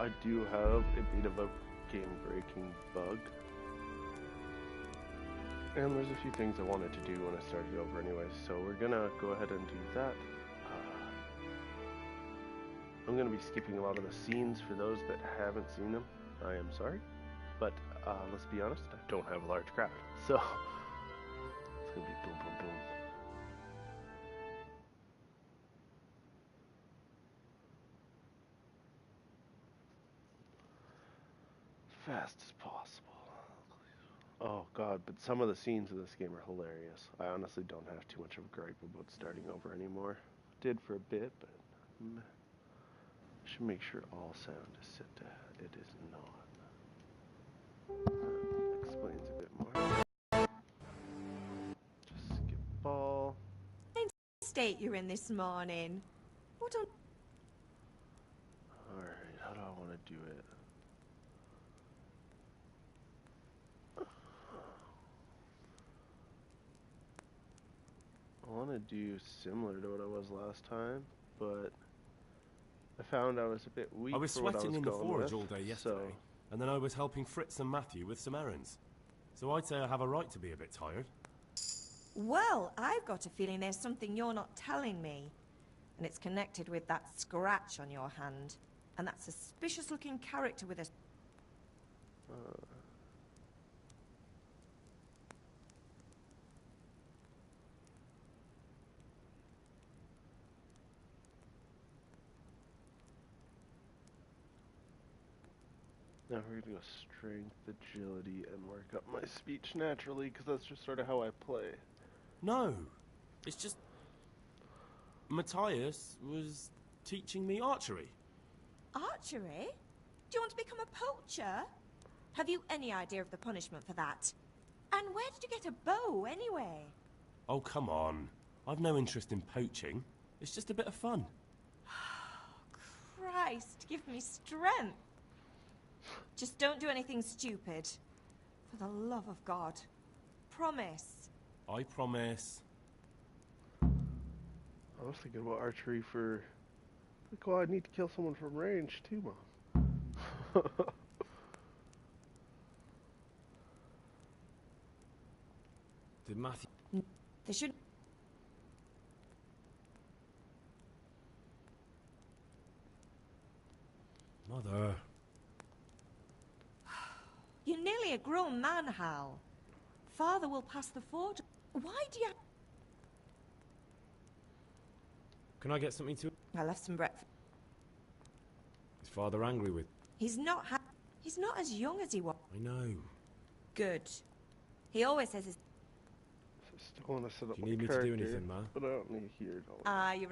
I do have a bit of a game-breaking bug. And there's a few things I wanted to do when I started over anyway, so we're gonna go ahead and do that. I'm gonna be skipping a lot of the scenes for those that haven't seen them. I am sorry, but let's be honest, I don't have a large crowd, so it's gonna be boom, boom, boom. Fast as possible. Oh god, but some of the scenes in this game are hilarious. I honestly don't have too much of a gripe about starting over anymore. Did for a bit, but I should make sure all sound is set to it is not. That explains a bit more. Just skip ball. State you're in this morning. What on? Alright, how do I want to do it? I want to do similar to what I was last time, but I found I was a bit weak. I was sweating in the forge all day yesterday, and then I was helping Fritz and Matthew with some errands. So I'd say I have a right to be a bit tired. Well, I've got a feeling there's something you're not telling me. And it's connected with that scratch on your hand. And that suspicious-looking character with a... Now we're going to go strength, agility, and work up my speech naturally, because that's just sort of how I play. No, it's just... Matthias was teaching me archery. Archery? Do you want to become a poacher? Have you any idea of the punishment for that? And where did you get a bow, anyway? Oh, come on. I've no interest in poaching. It's just a bit of fun. Christ, give me strength. Just don't do anything stupid. For the love of God. Promise. I promise. I was thinking about archery for... Like, well, I need to kill someone from range, too, Mom. Did Matthew... They should... Mother... You're nearly a grown man, Hal. Father will pass the forge. Why do you... Can I get something to... I left some breakfast. Is Father angry with... He's not as young as he was. I know. Good. He always says his... I still want to set up Do you my need me character, to do anything, Ma? but I don't need to hear it all. you're...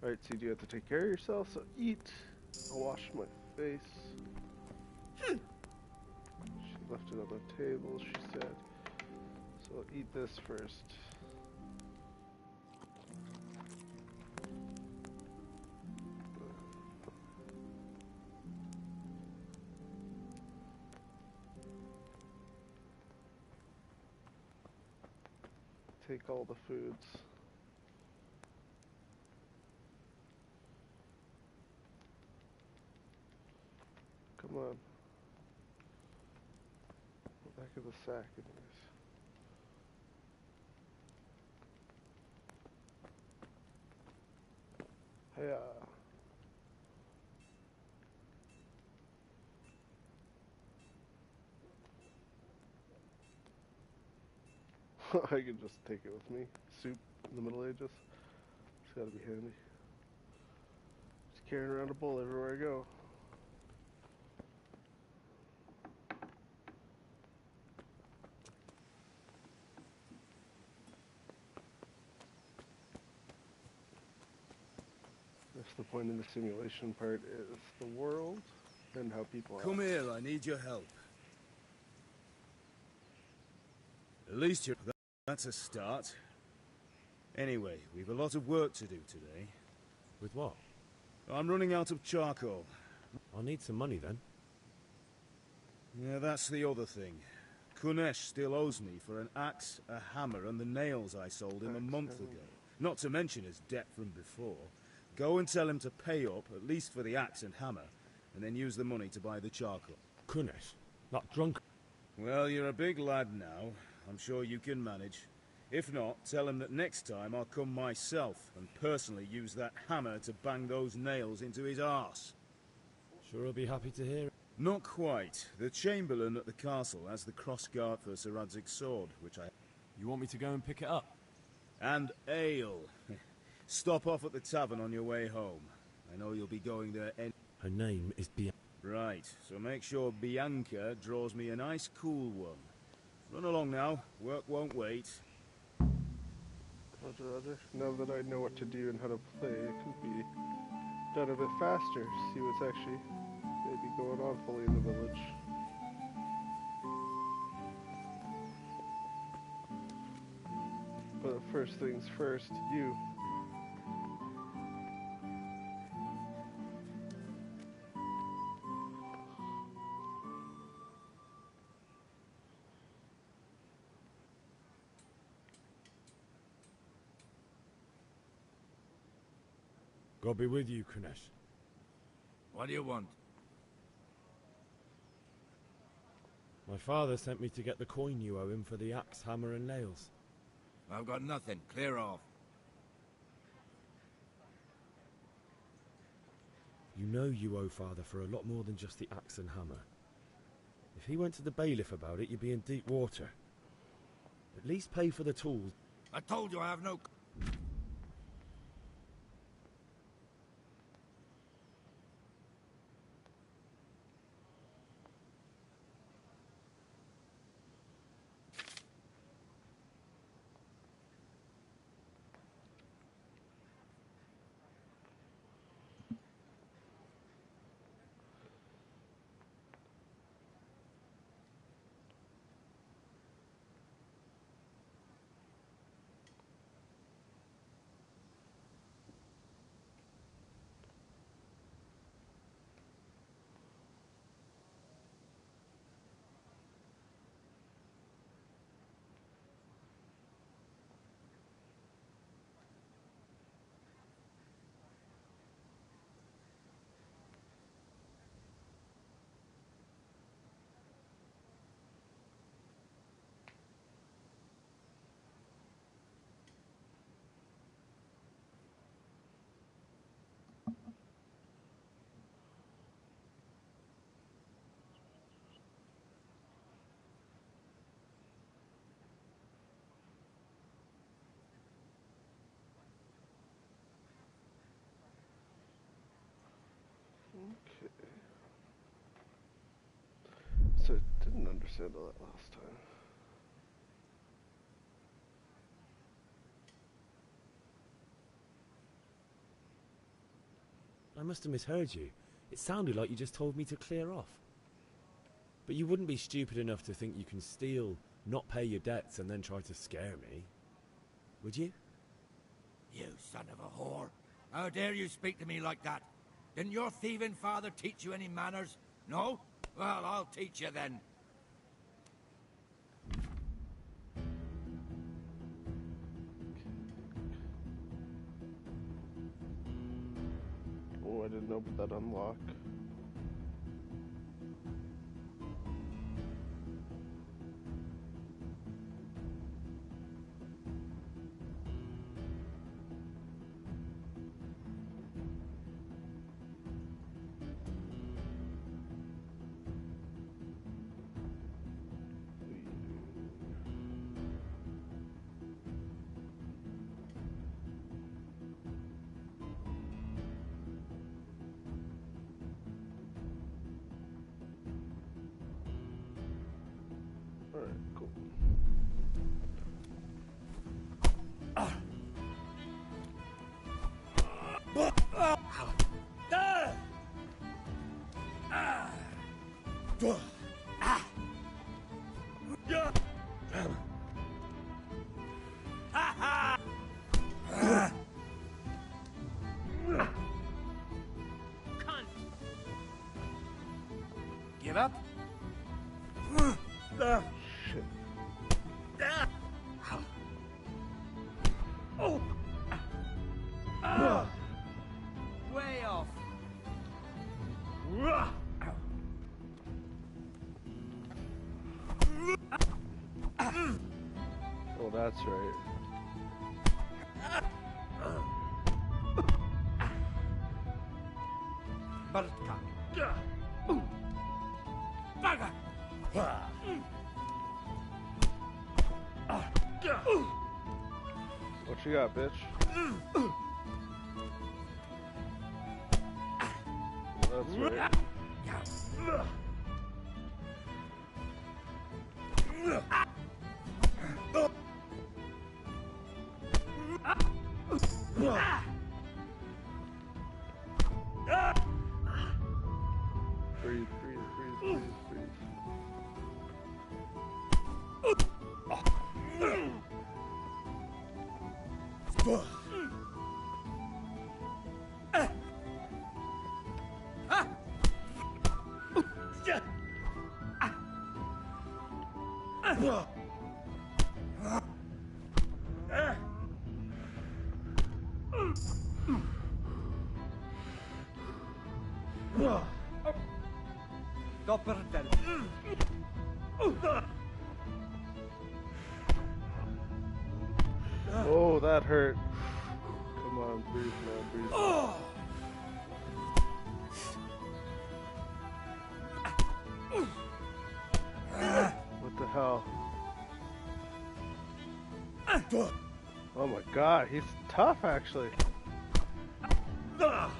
Alright, so you do have to take care of yourself, so eat. I'll wash my face. She left it on the table, she said. So I'll eat this first. Take all the foods. Come on. Back of the sack, anyways. Hey, I can just take it with me. Soup in the Middle Ages. It's gotta be handy. Just carrying around a bowl everywhere I go. That's the point in the simulation part, is the world and how people Come act. here, I need your help. At least you're... That's a start. Anyway, we've a lot of work to do today. With what? I'm running out of charcoal. I'll need some money then. Yeah, that's the other thing. Kunesh still owes me for an axe, a hammer, and the nails I sold him a month ago. Not to mention his debt from before. Go and tell him to pay up, at least for the axe and hammer, and then use the money to buy the charcoal. Kunesh, that drunk... Well, you're a big lad now. I'm sure you can manage. If not, tell him that next time I'll come myself and personally use that hammer to bang those nails into his arse. Sure I'll be happy to hear it. Not quite. The Chamberlain at the castle has the crossguard for Sir Radzig's sword, which I... You want me to go and pick it up? And ale. Stop off at the tavern on your way home. I know you'll be going there any... Her name is Bianca. Right, so make sure Bianca draws me a nice cool one. Run along now. Work won't wait. Roger, Roger. Now that I know what to do and how to play, it can be done a bit faster. See what's actually maybe going on fully in the village. But first things first, you. God be with you, Kunesh. What do you want? My father sent me to get the coin you owe him for the axe, hammer and nails. I've got nothing. Clear off. You know you owe father for a lot more than just the axe and hammer. If he went to the bailiff about it, you'd be in deep water. At least pay for the tools. I told you I have no... Okay. So I didn't understand all that last time. I must have misheard you. It sounded like you just told me to clear off. But you wouldn't be stupid enough to think you can steal, not pay your debts, and then try to scare me. Would you? You son of a whore. How dare you speak to me like that? Didn't your thieving father teach you any manners? No? Well, I'll teach you then. Oh, I didn't open that unlock. Alright, cool. Give up? Shit. That's right. Bartka. Baga. What you got, bitch? That's right. Breathe, breathe, breathe, breathe, breathe. Doppeltel. Oh, that hurt. Come on, breathe, man, breathe. What the hell? Oh my god, he's tough actually. God.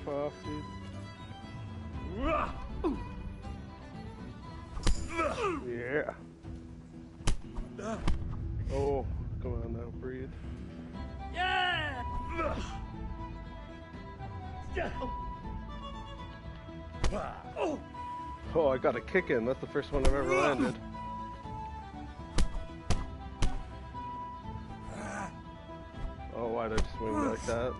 Off, dude. Yeah. Oh, come on now, breathe. Yeah. Oh, I got a kick in. That's the first one I've ever landed. Oh, why'd I swing like that?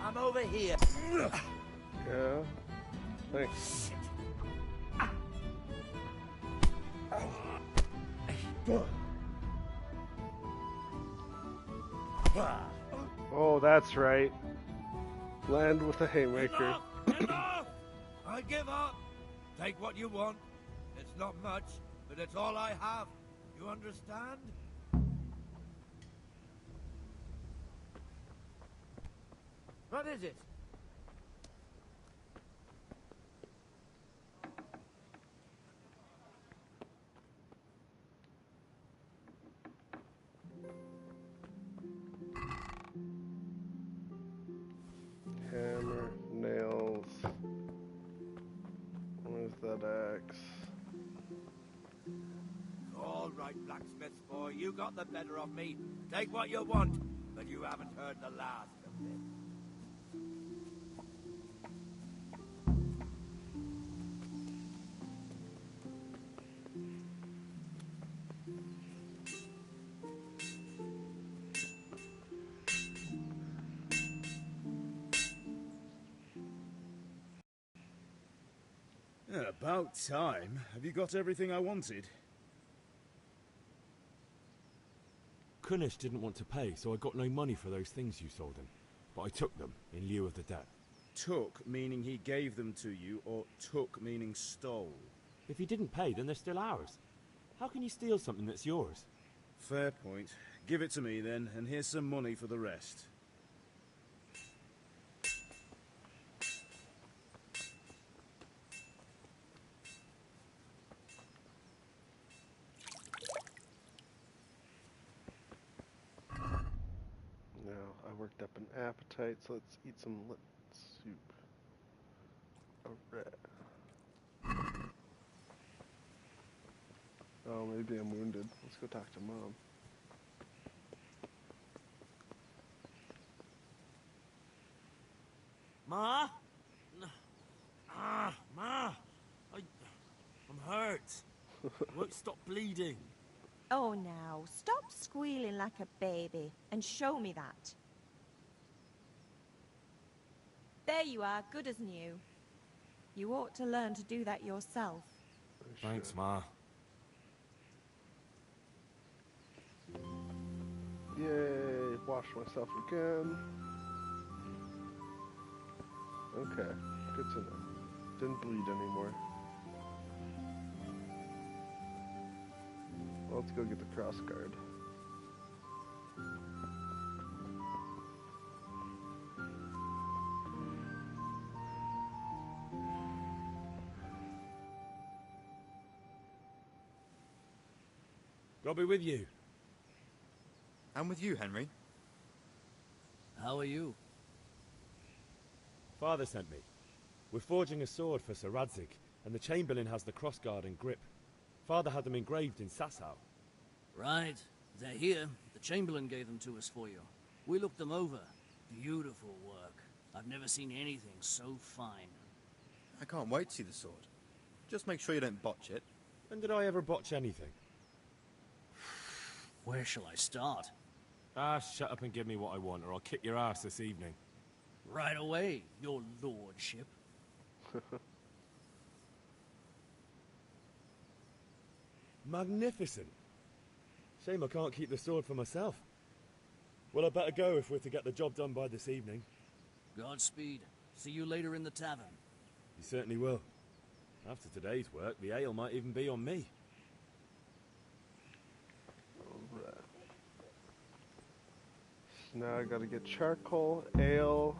I'm over here. Yeah. Thanks. Oh, that's right. Land with a haymaker. Enough! Enough! I give up. Take what you want. It's not much, but it's all I have. You understand? What is it? Hammer, nails. Where's that axe? All right, blacksmith boy, you got the better of me. Take what you want, but you haven't heard the last of this. Yeah, about time. Have you got everything I wanted? Kunish didn't want to pay, so I got no money for those things you sold him. But I took them in lieu of the debt. Took, meaning he gave them to you, or took, meaning stole? If he didn't pay, then they're still ours. How can you steal something that's yours? Fair point. Give it to me then, and here's some money for the rest. Now, I worked up an appetite, so let's eat some soup. Alright. Oh, maybe I'm wounded. Let's go talk to Mom. Ma? Ma, I'm hurt. Won't stop bleeding. Oh, now, stop squealing like a baby and show me that. There you are, good as new. You ought to learn to do that yourself. Thanks, Ma. Yay, wash myself again. Okay, good to know. Didn't bleed anymore. Well, let's go get the cross guard. God be with you. And with you, Henry. How are you? Father sent me. We're forging a sword for Sir Radzig, and the Chamberlain has the crossguard and grip. Father had them engraved in Sasau. Right. They're here. The Chamberlain gave them to us for you. We looked them over. Beautiful work. I've never seen anything so fine. I can't wait to see the sword. Just make sure you don't botch it. When did I ever botch anything? Where shall I start? Ah, shut up and give me what I want, or I'll kick your ass this evening. Right away, your lordship. Magnificent. Shame I can't keep the sword for myself. Well, I better go if we're to get the job done by this evening. Godspeed. See you later in the tavern. You certainly will. After today's work, the ale might even be on me. Alright. So now I gotta get charcoal, ale,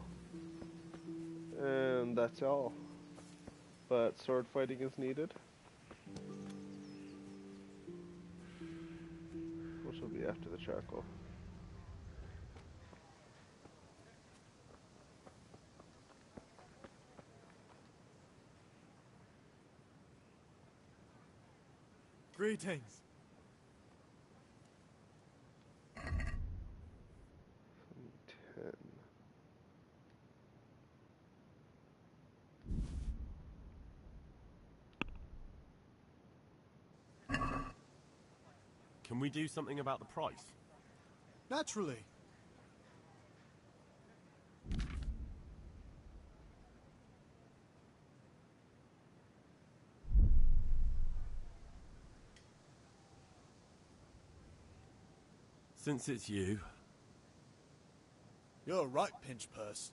and that's all. But sword fighting is needed. Which will be after the charcoal. Greetings. 10. Can we do something about the price? Naturally. Since it's you, You're right, Pinch Purse.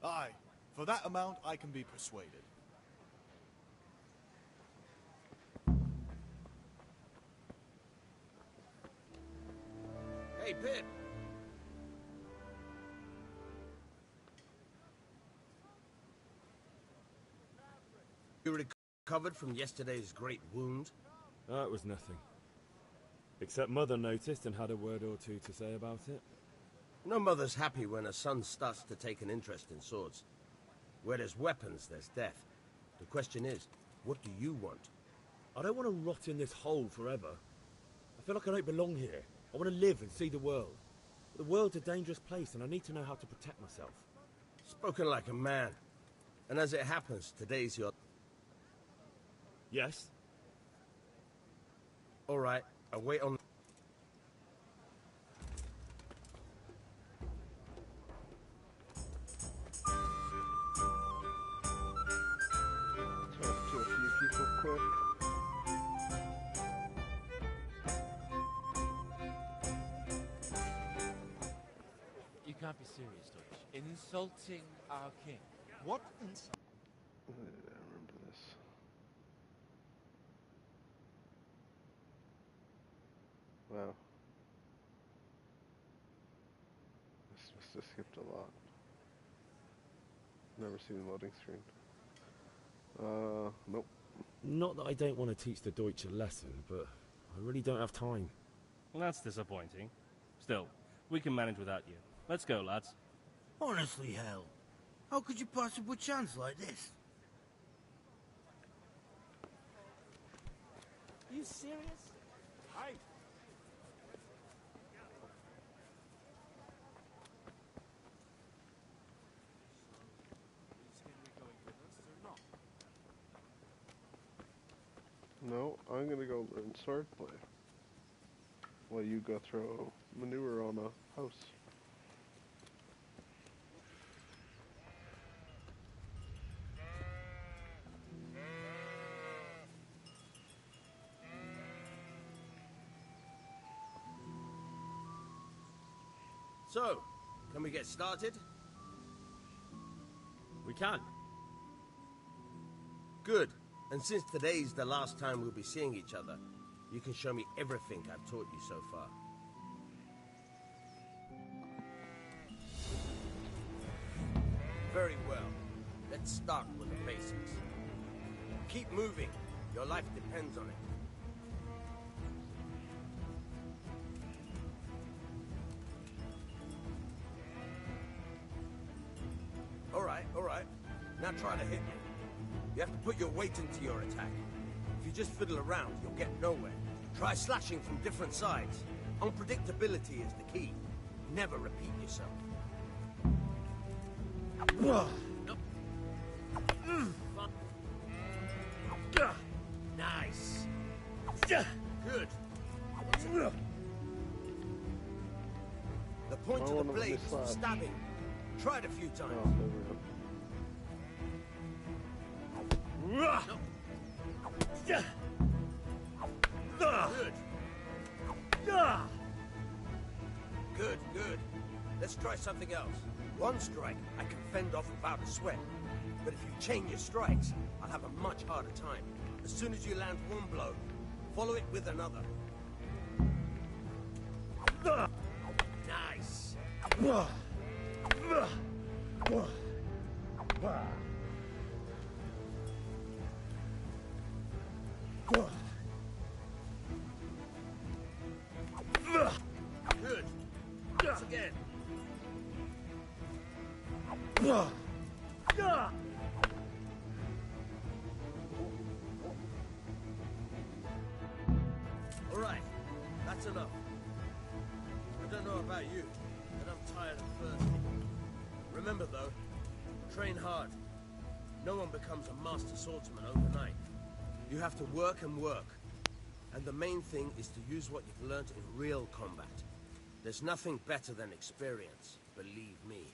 Aye, for that amount I can be persuaded. Hey, Pip! You recovered from yesterday's great wound? That was nothing. Except Mother noticed and had a word or two to say about it. No mother's happy when her son starts to take an interest in swords. Where there's weapons, there's death. The question is, what do you want? I don't want to rot in this hole forever. I feel like I don't belong here. I want to live and see the world. The world's a dangerous place and I need to know how to protect myself. Spoken like a man. And as it happens, today's your... Yes? All right, I'll wait on... Talk to a few people quick. You can't be serious, Deutsch. Insulting our king. What? I remember this. Wow. This must have skipped a lot. Never seen the loading screen. Nope. Not that I don't want to teach the Deutsch a lesson, but I really don't have time. Well, that's disappointing. Still, we can manage without you. Let's go, lads. Honestly, hell. How could you possibly chance like this? Are you serious? Aye. No, I'm gonna go learn swordplay. While you go throw manure on a house. So, can we get started? We can. Good. And since today's the last time we'll be seeing each other, you can show me everything I've taught you so far. Very well. Let's start with the basics. Keep moving. Your life depends on it. All right. Now try to hit me. You have to put your weight into your attack. If you just fiddle around, you'll get nowhere. Try slashing from different sides. Unpredictability is the key. Never repeat yourself. Nice. Good. The point of the blade is for stabbing. Try it a few times. Good. Let's try something else. One strike I can fend off without a sweat. But if you chain your strikes, I'll have a much harder time. As soon as you land one blow, follow it with another. Nice. Good. Once again. All right, that's enough. I don't know about you, but I'm tired and thirsty. Remember though, train hard. No one becomes a master swordsman overnight. You have to work and work. And the main thing is to use what you've learned in real combat. There's nothing better than experience, believe me.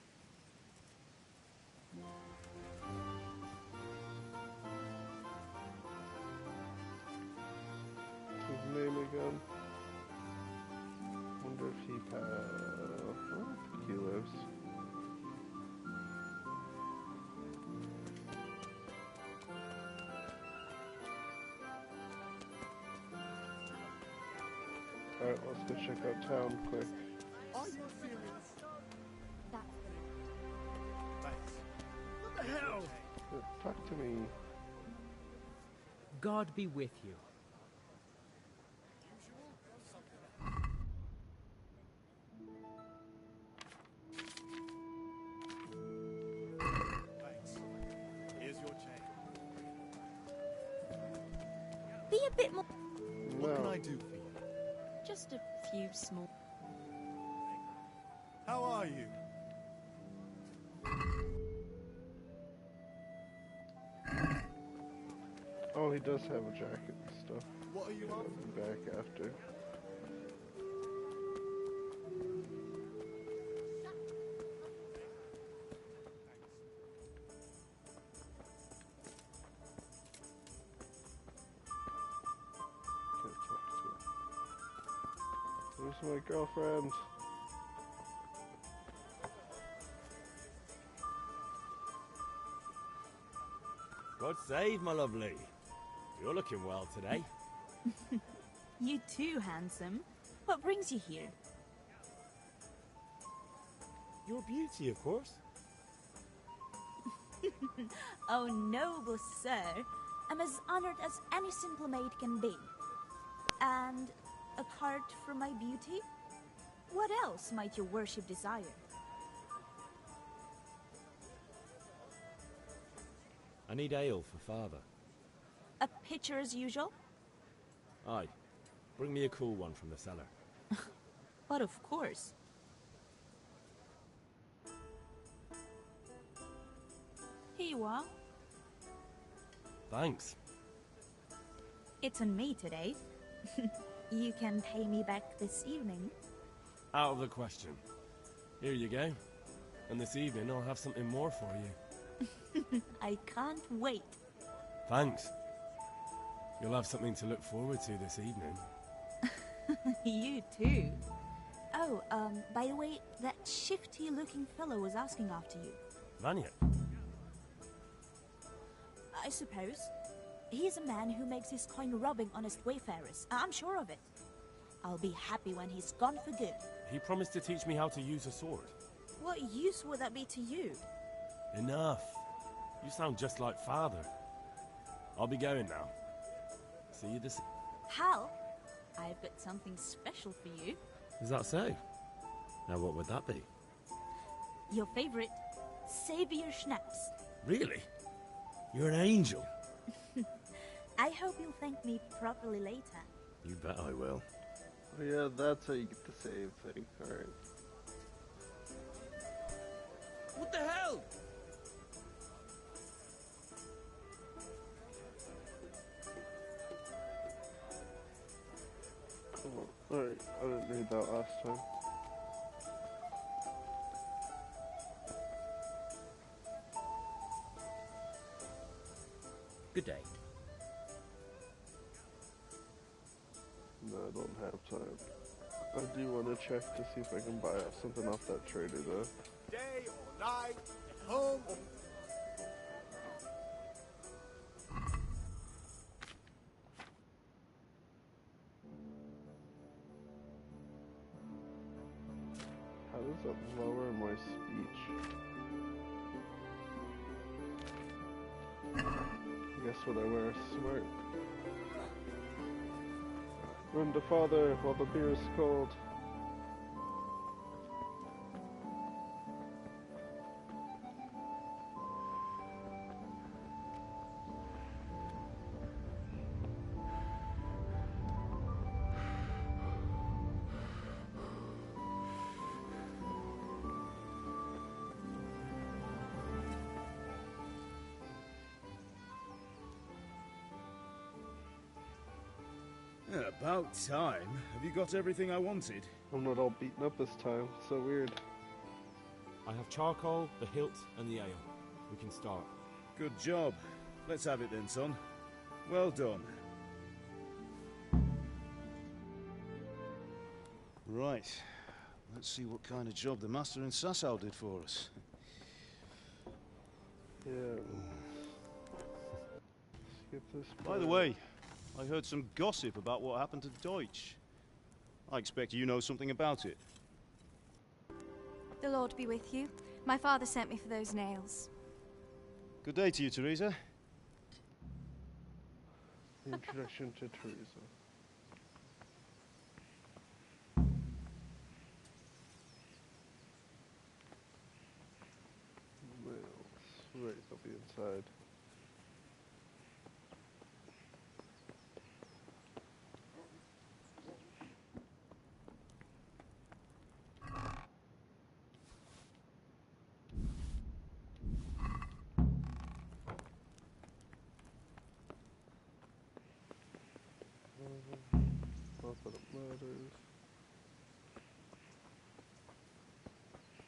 His name again? Wonder if he I don't think he lives. Alright, let's go check out town quick. Are you serious? Thanks. What the hell? Talk to me. God be with you. Thanks. Here's your chain. Be a bit more. What can I do for you? Just a few small. How are you? Oh, he does have a jacket and stuff. What are you I'll on? be back after. Can't talk to her. Where's my girlfriend? God save, my lovely. You're looking well today. You too, handsome. What brings you here? Your beauty, of course. Oh, noble sir. I'm as honored as any simple maid can be. And apart from my beauty, what else might your worship desire? I need ale for father. A pitcher as usual? Aye. Bring me a cool one from the cellar. But of course. Here you are. Thanks. It's on me today. You can pay me back this evening. Out of the question. Here you go. And this evening I'll have something more for you. I can't wait. Thanks. You'll have something to look forward to this evening. You too. Oh, by the way, that shifty-looking fellow was asking after you. Vanya? I suppose. He's a man who makes his coin robbing honest wayfarers. I'm sure of it. I'll be happy when he's gone for good. He promised to teach me how to use a sword. What use would that be to you? Enough. You sound just like Father. I'll be going now. See you this... Hal, I've got something special for you. Is that so? Now what would that be? Your favorite, Savior Schnapps. Really? You're an angel. I hope you'll thank me properly later. You bet I will. Oh, yeah, that's how you get the save thing. Alright. What the hell? Oh, alright, I didn't read that last time. Good day. No, I don't have time. I do want to check to see if I can buy something off that trader though. Day or night, at home or... How does that lower my speech? I guess when I wear smart. Run to father while the beer is cold. Yeah, about time. Have you got everything I wanted? I'm not all beaten up this time. So weird. I have charcoal, the hilt, and the ale. We can start. Good job. Let's have it then, son. Well done. Right. Let's see what kind of job the master in Sasau did for us. Yeah. Skip this. By the way, I heard some gossip about what happened to Deutsch. I expect you know something about it. The Lord be with you. My father sent me for those nails. Good day to you, Teresa. The introduction to Teresa. Right, they'll be inside. I'll put up ladders.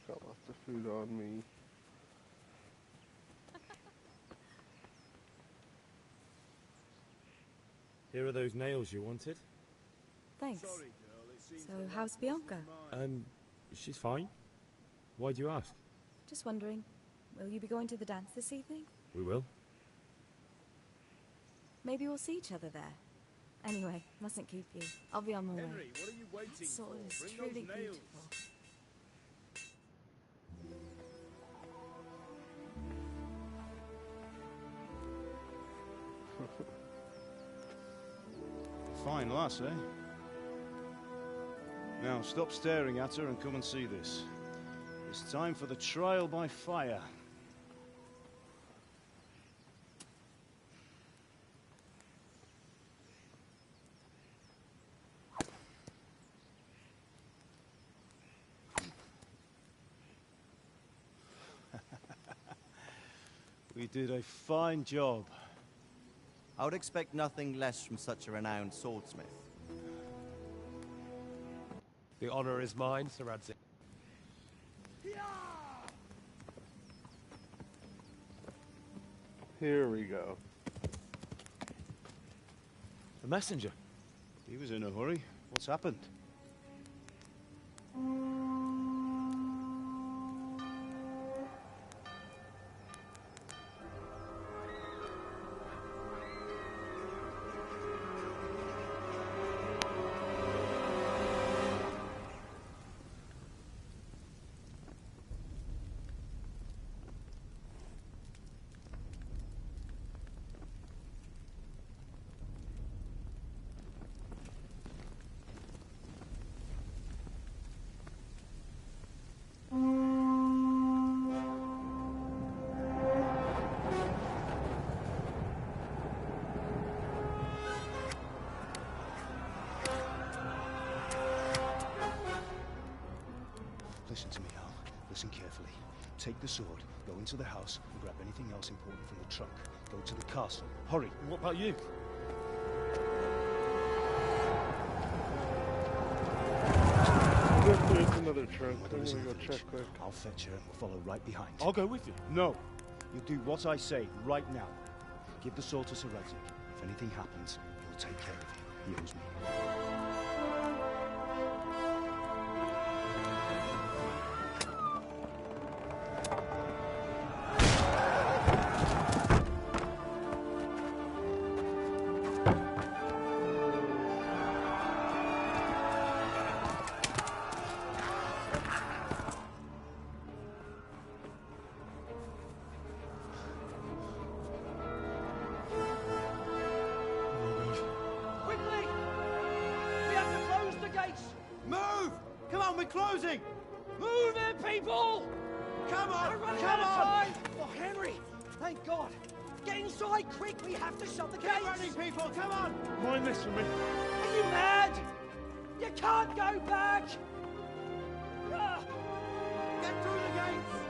Got lots of food on me. Here are those nails you wanted. Thanks. So, how's Bianca? She's fine. Why do you ask? Just wondering, will you be going to the dance this evening? We will. Maybe we'll see each other there. Anyway, mustn't keep you. I'll be on my way. Henry, what are you waiting That sword for? is Bring truly those nails. beautiful. Fine lass, eh? Now, stop staring at her and come and see this. It's time for the trial by fire. We did a fine job. I would expect nothing less from such a renowned swordsmith. The honor is mine, Sir Radzig. Here we go. The messenger. He was in a hurry. What's happened? Listen to me, Al. Listen carefully. Take the sword, go into the house, and grab anything else important from the trunk. Go to the castle. Hurry. And what about you? There's another trunk. I'm gonna go check quick. I'll fetch her and we'll follow right behind. I'll go with you. No. You do what I say right now. Give the sword to Sir Radzig. If anything happens, he'll take care of you. He owes me. Move! Come on, we're closing! Move it, people! Come on! We're running Come out of on! time! Oh, Henry! Thank God! Get inside, quick! We have to shut the Keep gates! running, people! Come on! Mind this for me. Are you mad? You can't go back! Ah. Get through the gates!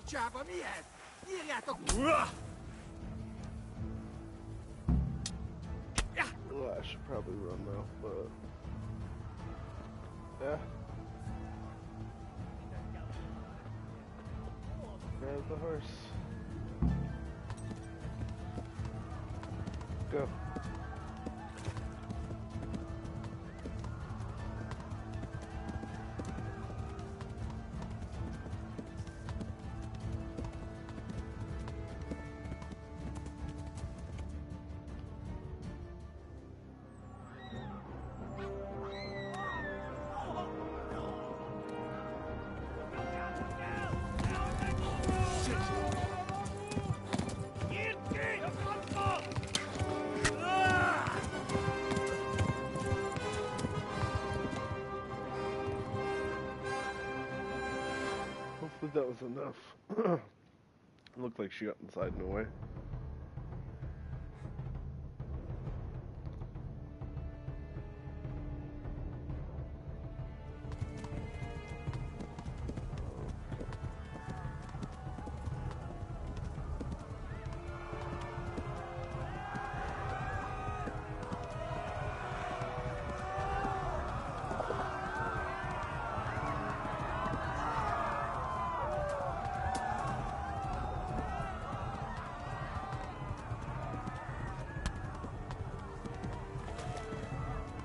chap on me head. Here you have to... Well, I should probably run now, but... Yeah. Grab the horse. Go. Hopefully that was enough. Looked like she got inside and away.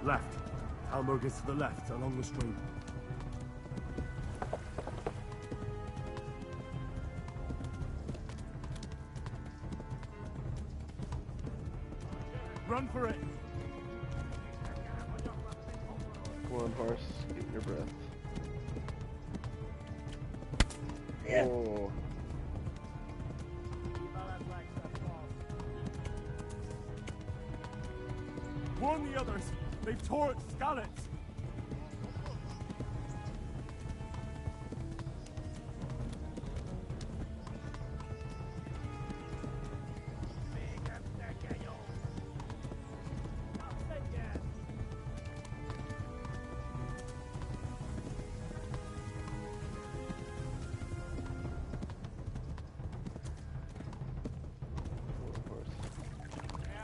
Left. Talmberg is to the left, along the stream. Run for it! Come on, horse. Get your breath. Yeah. Oh. Warn the others! They've tore its scallops!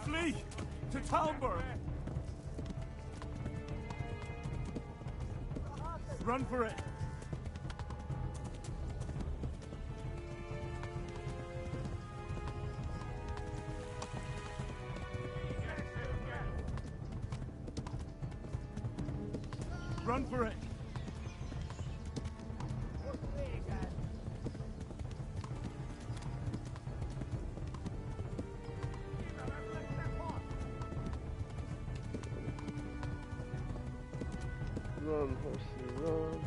Flee! To Talmberg! Run for it! Run for it! Run, horsey, run.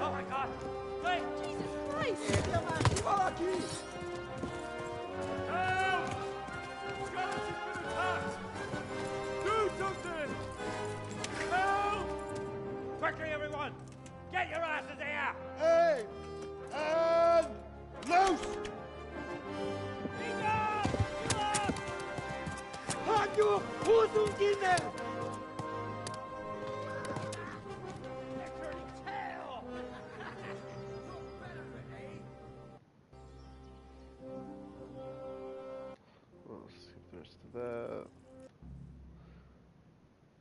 Oh my God! Wait! Jesus Christ! Help! Scallops has been attacked! Do something! Help! Quickly, everyone! Get your asses here! Hey! And... Loose! Hat you Hosenkinder! Well, skip the rest of that.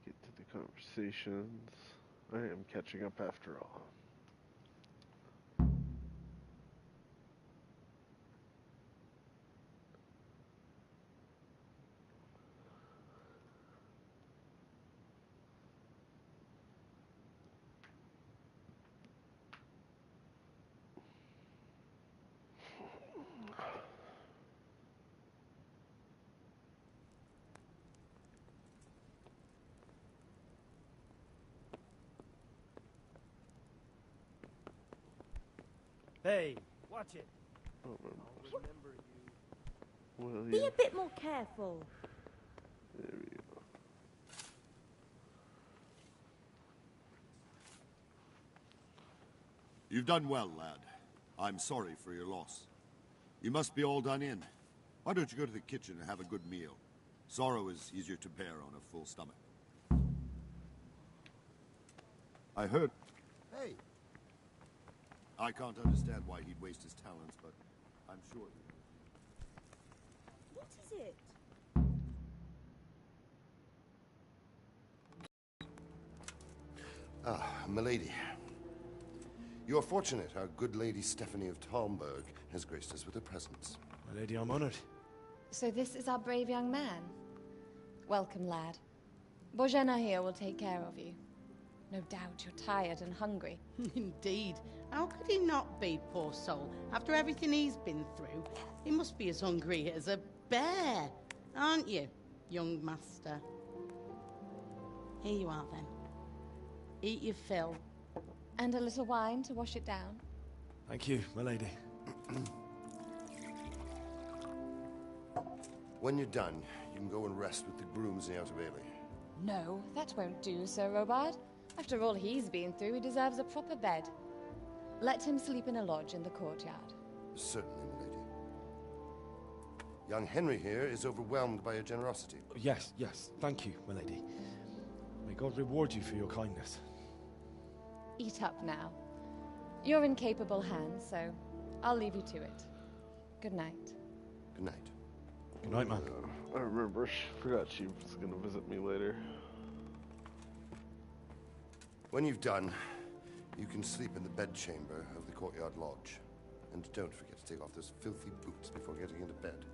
Get to the conversations. I am catching up after all. Hey, watch it. Oh, Be a bit more careful. You've done well, lad. I'm sorry for your loss. You must be all done in. Why don't you go to the kitchen and have a good meal? Sorrow is easier to bear on a full stomach. I heard... Hey! I can't understand why he'd waste his talents, but I'm sure he... What is it? Ah, milady. You are fortunate our good lady Stephanie of Talmberg has graced us with her presence. My lady, I'm honored. So this is our brave young man. Welcome, lad. Bojena here will take care of you. No doubt you're tired and hungry. Indeed. How could he not be, poor soul? After everything he's been through, he must be as hungry as a bear, aren't you, young master? Here you are, then. Eat your fill. And a little wine to wash it down. Thank you, my lady. When you're done, you can go and rest with the grooms in the Outer Bailey. No, that won't do, Sir Robard. After all he's been through, he deserves a proper bed. Let him sleep in a lodge in the courtyard. Certainly, my lady. Young Henry here is overwhelmed by your generosity. Yes, yes. Thank you, my lady. May God reward you for your kindness. Eat up now. You're in capable hands, so I'll leave you to it. Good night. Good night. Good night, man. I remember. Forgot she was going to visit me later. When you've done, you can sleep in the bedchamber of the courtyard lodge. And don't forget to take off those filthy boots before getting into bed.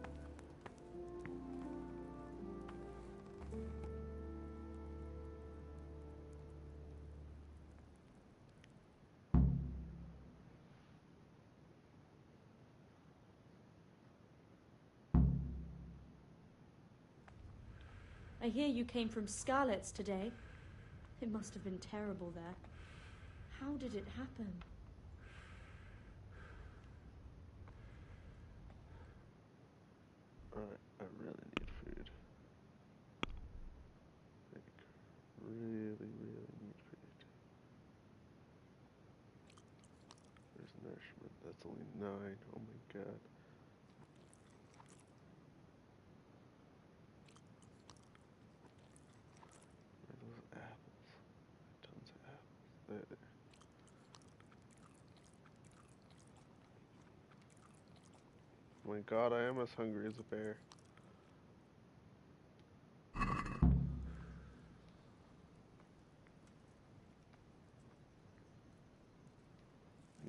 I hear you came from Scarlet's today. It must have been terrible there. How did it happen? Alright, I really need food. Like, really need food. There's nourishment. That's only 9. Oh my god. Where are those apples? Tons of apples. There. Oh my god, I am as hungry as a bear. I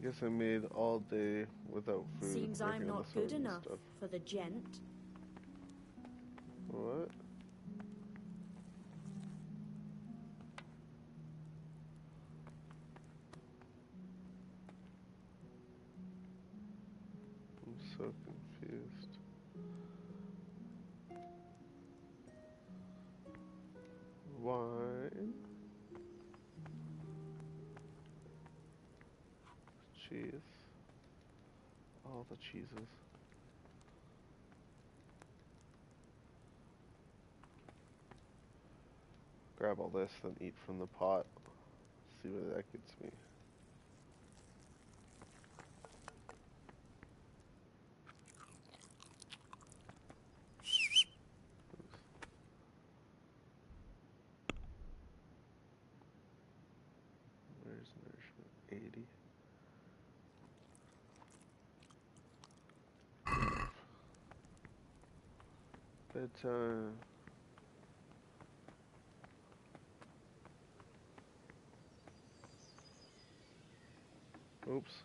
guess I made all day without food. Seems working I'm on not the good phone and enough stuff. for the gent. What? I'm so confused. Wine. Cheese. All the cheeses. Grab all this, then eat from the pot. See what that gets me. Where's nourishment? 80. Bedtime. Oops.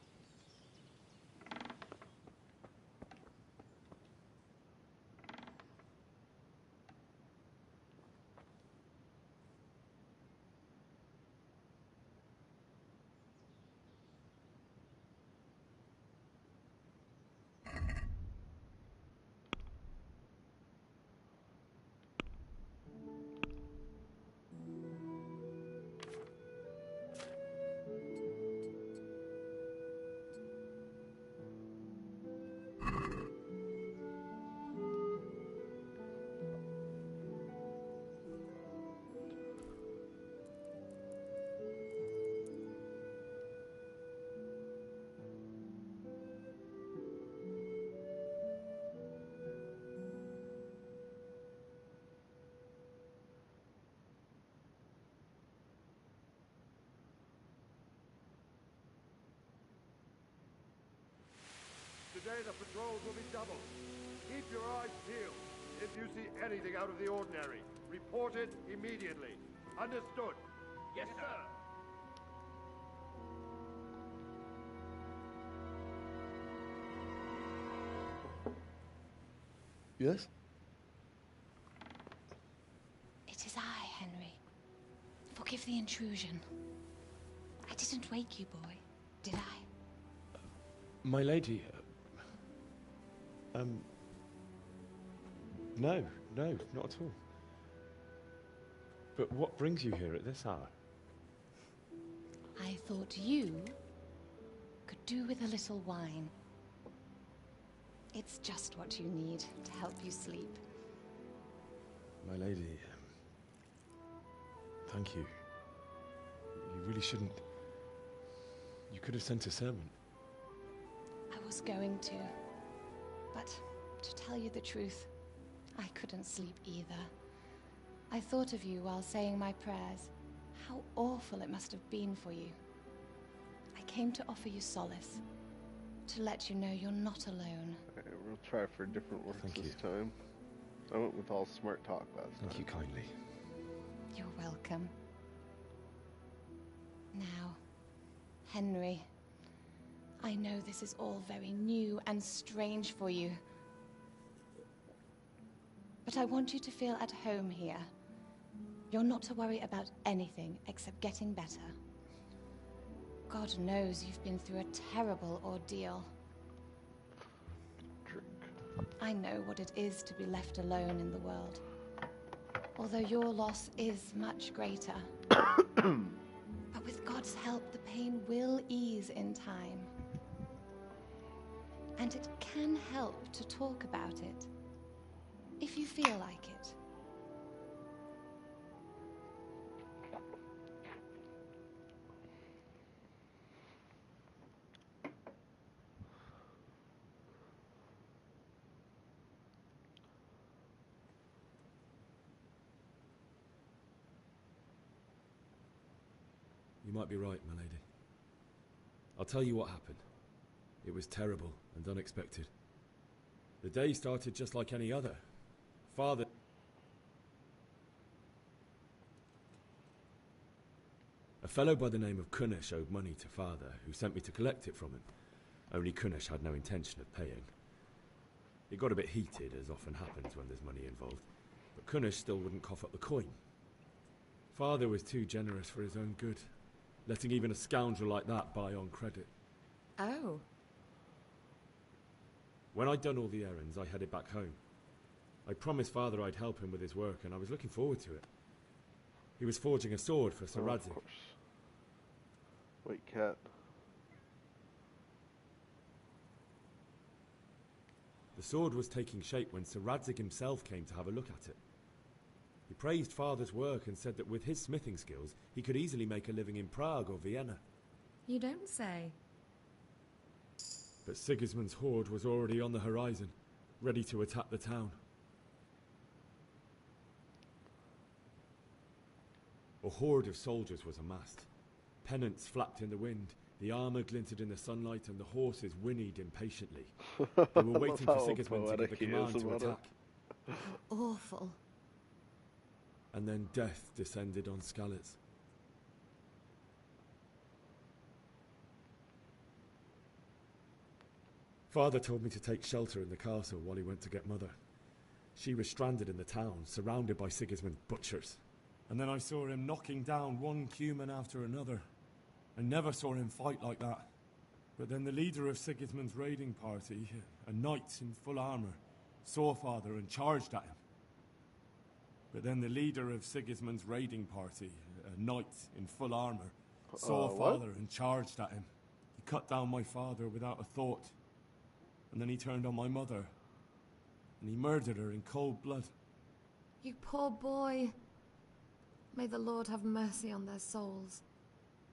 the patrols will be doubled. Keep your eyes peeled. If you see anything out of the ordinary, report it immediately. Understood? Yes, sir. Yes? It is I, Henry. Forgive the intrusion. I didn't wake you, boy, did I? My lady, no, not at all. But what brings you here at this hour? I thought you could do with a little wine. It's just what you need to help you sleep. My lady, thank you. You really shouldn't. You could have sent a servant. I was going to. But to tell you the truth, I couldn't sleep either. I thought of you while saying my prayers. How awful it must have been for you. I came to offer you solace. To let you know you're not alone. Alright, we'll try for different words this time. I went with all smart talk last time. Thank you kindly. You're welcome. Now, Henry, I know this is all very new and strange for you. But I want you to feel at home here. You're not to worry about anything except getting better. God knows you've been through a terrible ordeal. Drink. I know what it is to be left alone in the world. Although your loss is much greater. But with God's help, the pain will ease in time. And it can help to talk about it, if you feel like it. You might be right, my lady. I'll tell you what happened. It was terrible and unexpected. The day started just like any other. Father... A fellow by the name of Kunnish owed money to Father, who sent me to collect it from him. Only Kunnish had no intention of paying. It got a bit heated, as often happens when there's money involved, but Kunnish still wouldn't cough up the coin. Father was too generous for his own good, letting even a scoundrel like that buy on credit. Oh. When I'd done all the errands, I headed back home. I promised Father I'd help him with his work, and I was looking forward to it. He was forging a sword for Sir Radzig. Wait, cat. The sword was taking shape when Sir Radzig himself came to have a look at it. He praised Father's work and said that with his smithing skills, he could easily make a living in Prague or Vienna. You don't say. But Sigismund's horde was already on the horizon, ready to attack the town. A horde of soldiers was amassed. Pennants flapped in the wind, the armour glinted in the sunlight, and the horses whinnied impatiently. They were waiting for Sigismund to give the command to attack. Awful. And then death descended on Skalitz. Father told me to take shelter in the castle while he went to get Mother. She was stranded in the town, surrounded by Sigismund's butchers. And then I saw him knocking down one Cuman after another. I never saw him fight like that. But then the leader of Sigismund's raiding party, a knight in full armour, saw Father and charged at him. But then the leader of Sigismund's raiding party, a knight in full armour, saw Father and charged at him. He cut down my father without a thought. And then he turned on my mother. And he murdered her in cold blood. You poor boy. May the Lord have mercy on their souls.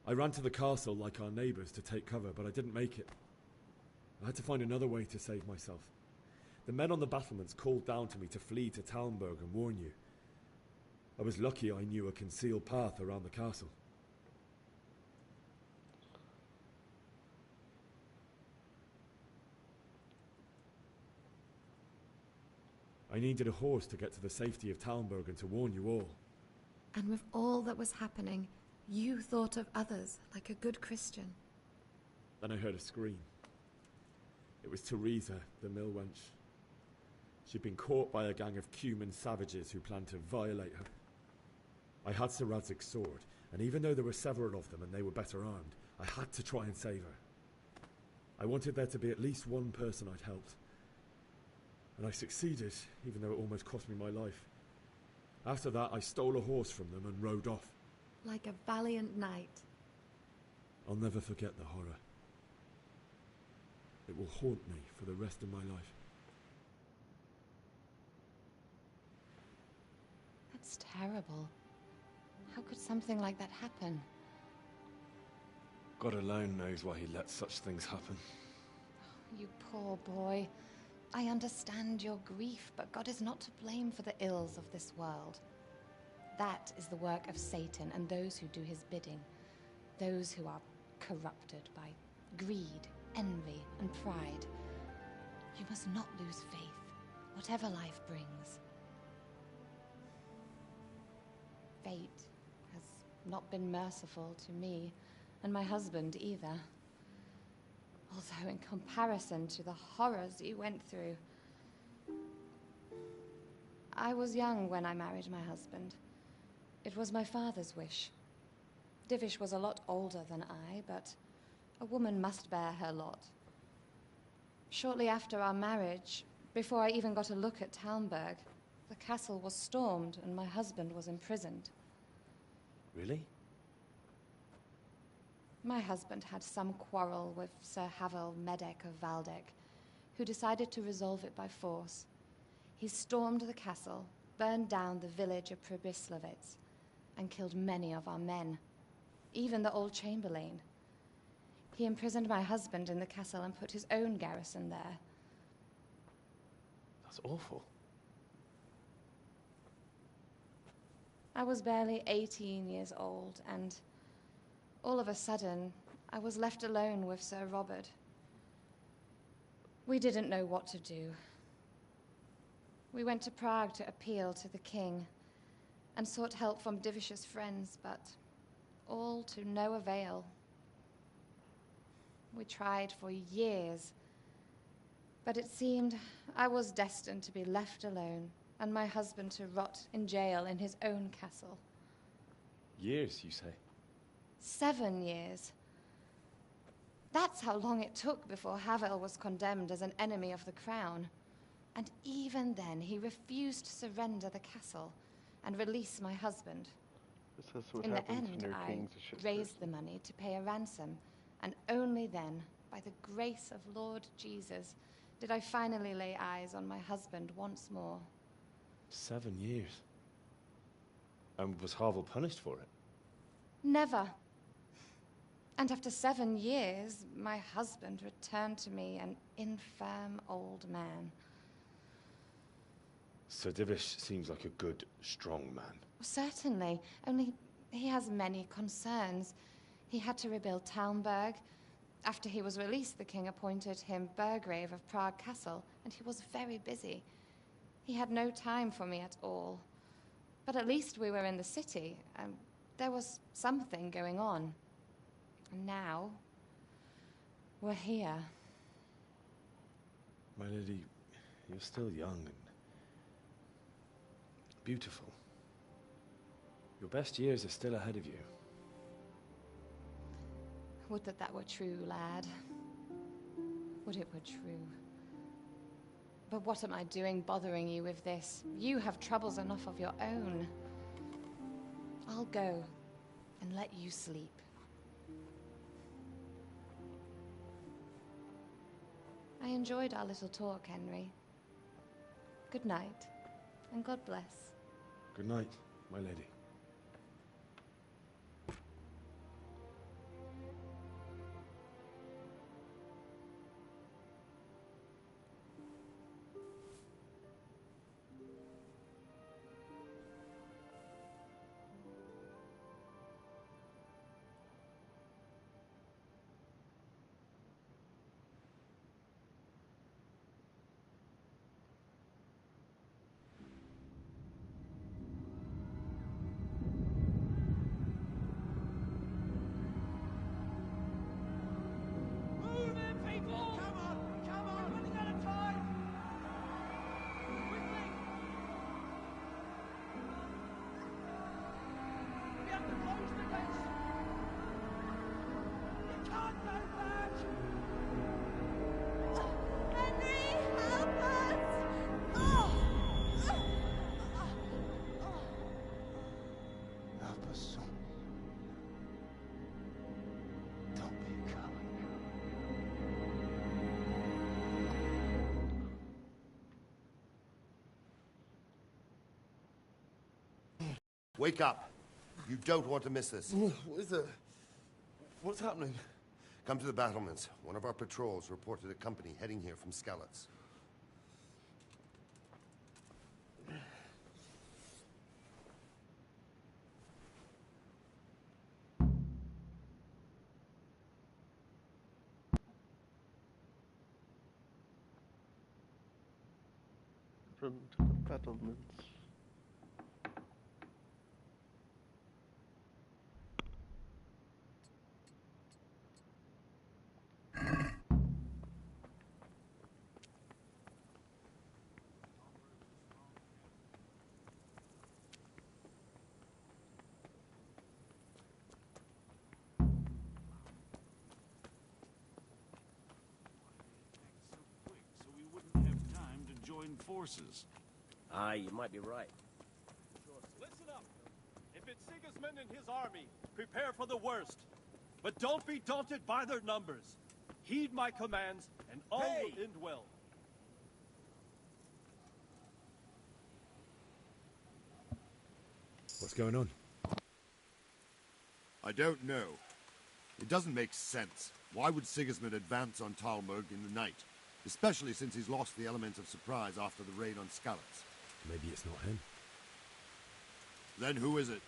I ran to the castle like our neighbours to take cover, but I didn't make it. I had to find another way to save myself. The men on the battlements called down to me to flee to Talmberg and warn you. I was lucky I knew a concealed path around the castle. I needed a horse to get to the safety of Talmberg and to warn you all. And with all that was happening, you thought of others like a good Christian. Then I heard a scream. It was Teresa, the mill wench. She'd been caught by a gang of Cuman savages who planned to violate her. I had Sir Radzig's sword, and even though there were several of them and they were better armed, I had to try and save her. I wanted there to be at least one person I'd helped. And I succeeded, even though it almost cost me my life. After that, I stole a horse from them and rode off. Like a valiant knight. I'll never forget the horror. It will haunt me for the rest of my life. That's terrible. How could something like that happen? God alone knows why he lets such things happen. You poor boy. I understand your grief, but God is not to blame for the ills of this world. That is the work of Satan and those who do his bidding. Those who are corrupted by greed, envy, and pride. You must not lose faith, whatever life brings. Fate has not been merciful to me, and my husband either. Although in comparison to the horrors you went through. I was young when I married my husband. It was my father's wish. Divish was a lot older than I, but a woman must bear her lot. Shortly after our marriage, before I even got a look at Talmberg, the castle was stormed and my husband was imprisoned. Really? My husband had some quarrel with Sir Havel Medek of Valdek, who decided to resolve it by force. He stormed the castle, burned down the village of Pribyslavitz, and killed many of our men, even the old chamberlain. He imprisoned my husband in the castle and put his own garrison there. That's awful. I was barely 18 years old, and all of a sudden, I was left alone with Sir Robert. We didn't know what to do. We went to Prague to appeal to the king and sought help from Divish's friends, but all to no avail. We tried for years, but it seemed I was destined to be left alone and my husband to rot in jail in his own castle. Years, you say? 7 years. That's how long it took before Havel was condemned as an enemy of the crown. And even then, he refused to surrender the castle and release my husband. In the end, I raised the money to pay a ransom, and only then, by the grace of Lord Jesus, did I finally lay eyes on my husband once more. 7 years? And was Havel punished for it? Never. And after 7 years, my husband returned to me an infirm old man. Sir Divish seems like a good, strong man. Certainly, only he has many concerns. He had to rebuild Talmberg. After he was released, the king appointed him Burgrave of Prague Castle, and he was very busy. He had no time for me at all. But at least we were in the city, and there was something going on. And now, we're here. My lady, you're still young and beautiful. Your best years are still ahead of you. Would that that were true, lad. Would it were true. But what am I doing bothering you with this? You have troubles enough of your own. I'll go and let you sleep. I enjoyed our little talk, Henry. Good night, and God bless. Good night, my lady. Wake up. You don't want to miss this. What is it? What's happening? Come to the battlements. One of our patrols reported a company heading here from Skalitz. Run to the battlements. So we wouldn't have time to join forces. Aye, you might be right. Listen up. If it's Sigismund and his army, prepare for the worst. But don't be daunted by their numbers. Heed my commands, and all will end well. What's going on? I don't know. It doesn't make sense. Why would Sigismund advance on Talmberg in the night? Especially since he's lost the element of surprise after the raid on Skalitz. Maybe it's not him. Then who is it?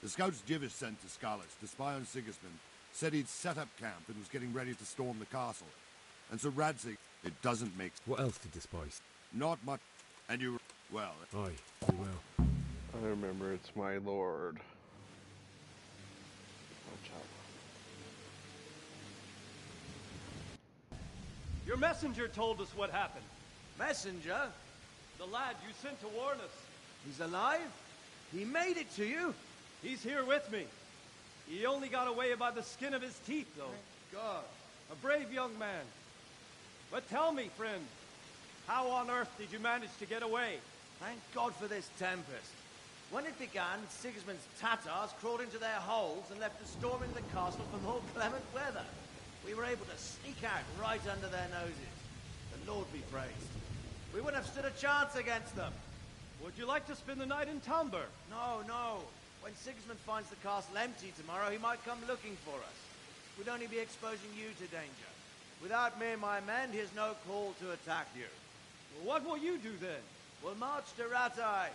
The scouts Jivish sent to Skalitz to spy on Sigismund said he'd set up camp and was getting ready to storm the castle. And so Radzig, it doesn't make... What else did the spies? Not much. And you... well... Aye, very well. I remember, it's my lord. Watch out. Your messenger told us what happened. Messenger? The lad you sent to warn us. He's alive? He made it to you? He's here with me. He only got away by the skin of his teeth, though. Thank God. A brave young man. But tell me, friend, how on earth did you manage to get away? Thank God for this tempest. When it began, Sigismund's Tatars crawled into their holes and left us storming the castle for more clement weather. We were able to sneak out right under their noses. The Lord be praised. We wouldn't have stood a chance against them. Would you like to spend the night in Talmberg? No, no. When Sigismund finds the castle empty tomorrow, he might come looking for us. We'd only be exposing you to danger. Without me and my men, he has no call to attack you. Well, what will you do then? We'll march to Ratai.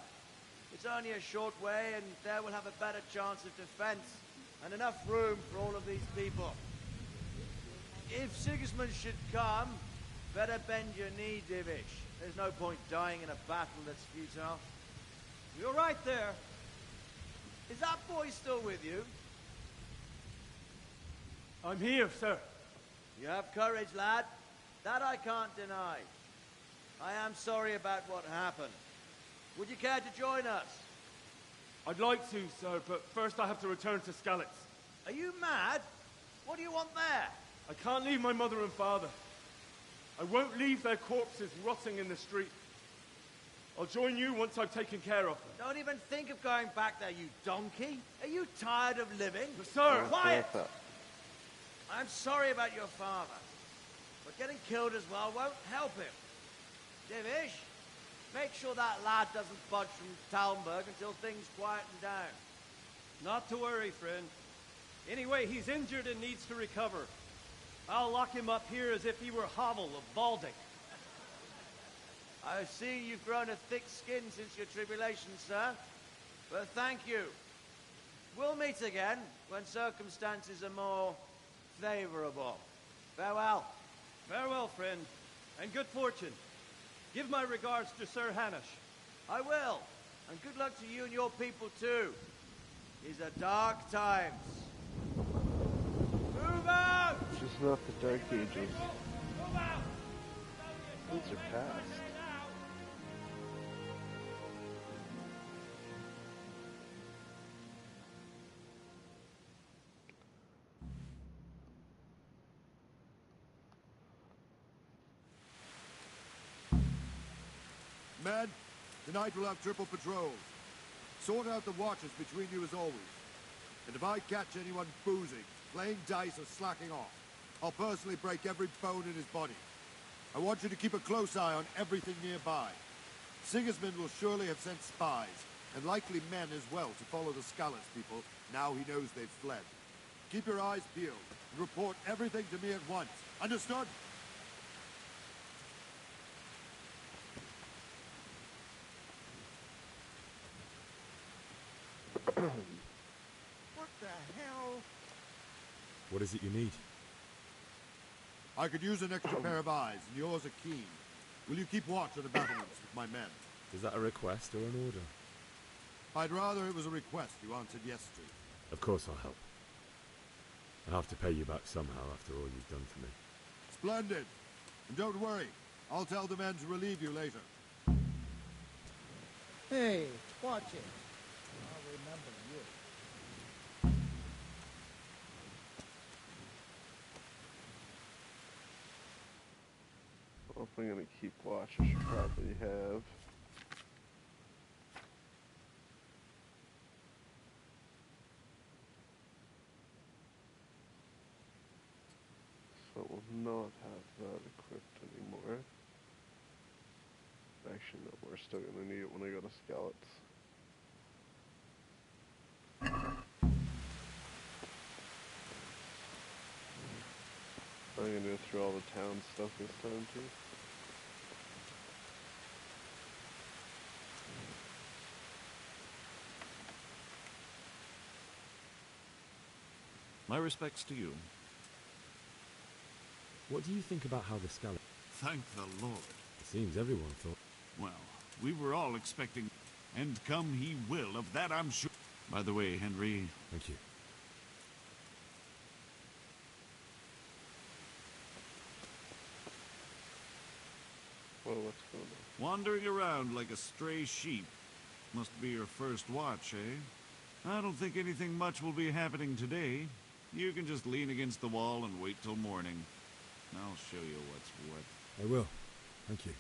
It's only a short way, and there we'll have a better chance of defense, and enough room for all of these people. If Sigismund should come, better bend your knee, Divish. There's no point dying in a battle that's futile. You're right there. Is that boy still with you? I'm here, sir. You have courage, lad. That I can't deny. I am sorry about what happened. Would you care to join us? I'd like to, sir, but first I have to return to Skalitz. Are you mad? What do you want there? I can't leave my mother and father. I won't leave their corpses rotting in the street. I'll join you once I've taken care of them. Don't even think of going back there, you donkey. Are you tired of living? Sir! Quiet! I'm sorry about your father, but getting killed as well won't help him. Divish, make sure that lad doesn't budge from Talmberg until things quieten down. Not to worry, friend. Anyway, he's injured and needs to recover. I'll lock him up here as if he were Havel of Balding. I see you've grown a thick skin since your tribulation, sir. But thank you. We'll meet again when circumstances are more favorable. Farewell. Farewell, friend, and good fortune. Give my regards to Sir Hanush. I will, and good luck to you and your people too. These are dark times. Move out! It's just not the Dark Ages. Move out! Those are past. Men, tonight we'll have triple patrols. Sort out the watches between you as always. And if I catch anyone boozing, playing dice or slacking off, I'll personally break every bone in his body. I want you to keep a close eye on everything nearby. Sigismund will surely have sent spies, and likely men as well, to follow the Skalitz people now he knows they've fled. Keep your eyes peeled, and report everything to me at once. Understood? What the hell? What is it you need? I could use an extra pair of eyes, and yours are keen. Will you keep watch on the battlements with my men? Is that a request or an order? I'd rather it was a request you answered yes to. Of course I'll help. I'll have to pay you back somehow after all you've done for me. Splendid. And don't worry, I'll tell the men to relieve you later. Hey, watch it. I'll remember you. Well, if I'm gonna keep watch, I should probably have. So it will not have that equipped anymore. Actually, no, we're still gonna need it when I go to Skalitz. I'm gonna go through all the town stuff this time too. My respects to you. What do you think about how the Skalitz... Thank the Lord. It seems everyone thought... Well, we were all expecting... And come he will, of that I'm sure. By the way, Henry... Thank you. Well, what's going on? Wandering around like a stray sheep. Must be your first watch, eh? I don't think anything much will be happening today. You can just lean against the wall and wait till morning. I'll show you what's what. I will. Thank you.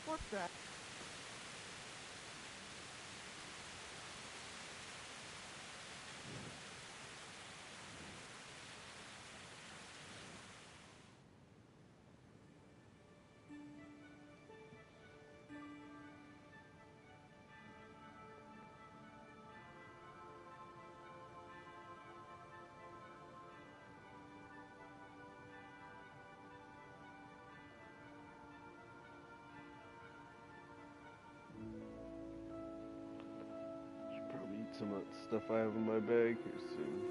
What the? Should probably eat some of that stuff I have in my bag here soon.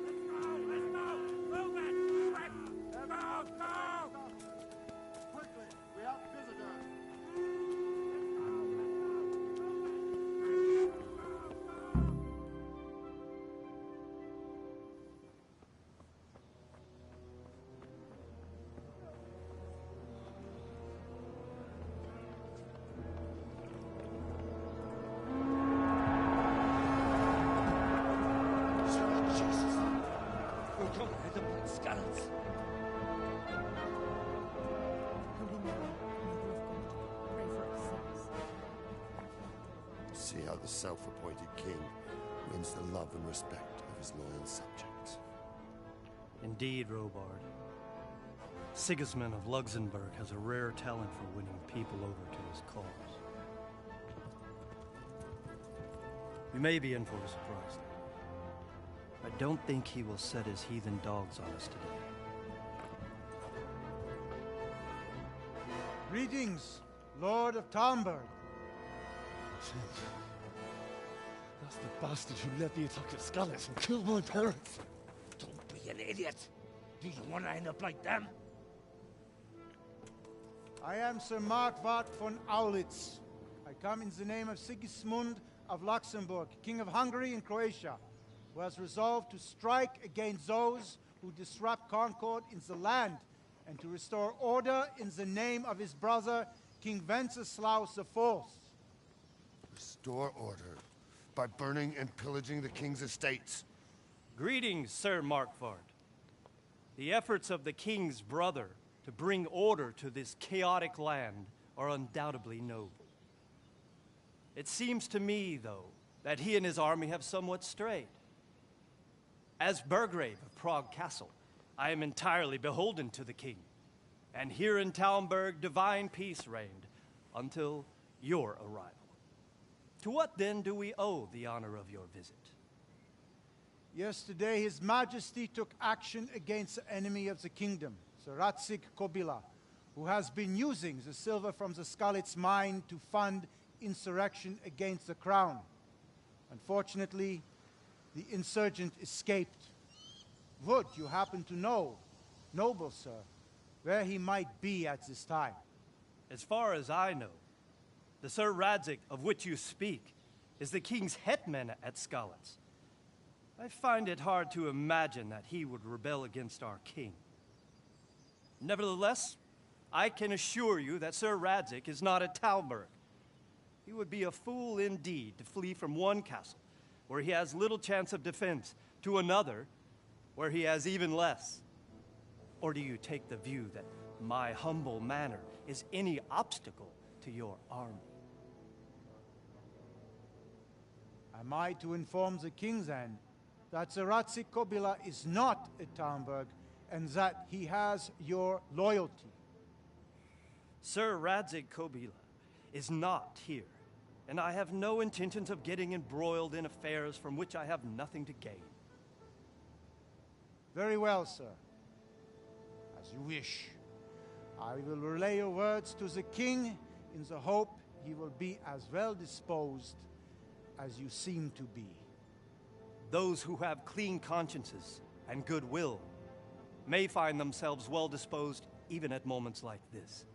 Quickly, we have visitors. Jesus. We'll come head up like Skalitz. See how the self-appointed king wins the love and respect of his loyal subjects. Indeed, Robard. Sigismund of Luxembourg has a rare talent for winning people over to his cause. We may be in for a surprise. I don't think he will set his heathen dogs on us today. Greetings, Lord of Talmberg. That's the bastard who led the attack at Skalitz and killed my parents. Don't be an idiot. Do you want to end up like them? I am Sir Markwart von Aulitz. I come in the name of Sigismund of Luxembourg, King of Hungary and Croatia, who has resolved to strike against those who disrupt concord in the land and to restore order in the name of his brother, King Wenceslaus IV. Restore order by burning and pillaging the king's estates. Greetings, Sir Markwart. The efforts of the king's brother to bring order to this chaotic land are undoubtedly noble. It seems to me, though, that he and his army have somewhat strayed. As Burgrave of Prague Castle, I am entirely beholden to the king. And here in Talmberg, divine peace reigned until your arrival. To what then do we owe the honor of your visit? Yesterday, His Majesty took action against the enemy of the kingdom, Sir Ratzik Kobila, who has been using the silver from the Skalitz mine to fund insurrection against the crown. Unfortunately, the insurgent escaped. Would you happen to know, noble sir, where he might be at this time? As far as I know, the Sir Radzik of which you speak is the king's hetman at Skalitz. I find it hard to imagine that he would rebel against our king. Nevertheless, I can assure you that Sir Radzik is not at Talmberg. He would be a fool indeed to flee from one castle, where he has little chance of defense, to another, where he has even less. Or do you take the view that my humble manner is any obstacle to your army? Am I to inform the king then that Sir Ratzik Kobila is not at Talmberg and that he has your loyalty? Sir Radzik Kobila is not here, and I have no intentions of getting embroiled in affairs from which I have nothing to gain. Very well, sir. As you wish. I will relay your words to the king in the hope he will be as well disposed as you seem to be. Those who have clean consciences and goodwill may find themselves well disposed even at moments like this,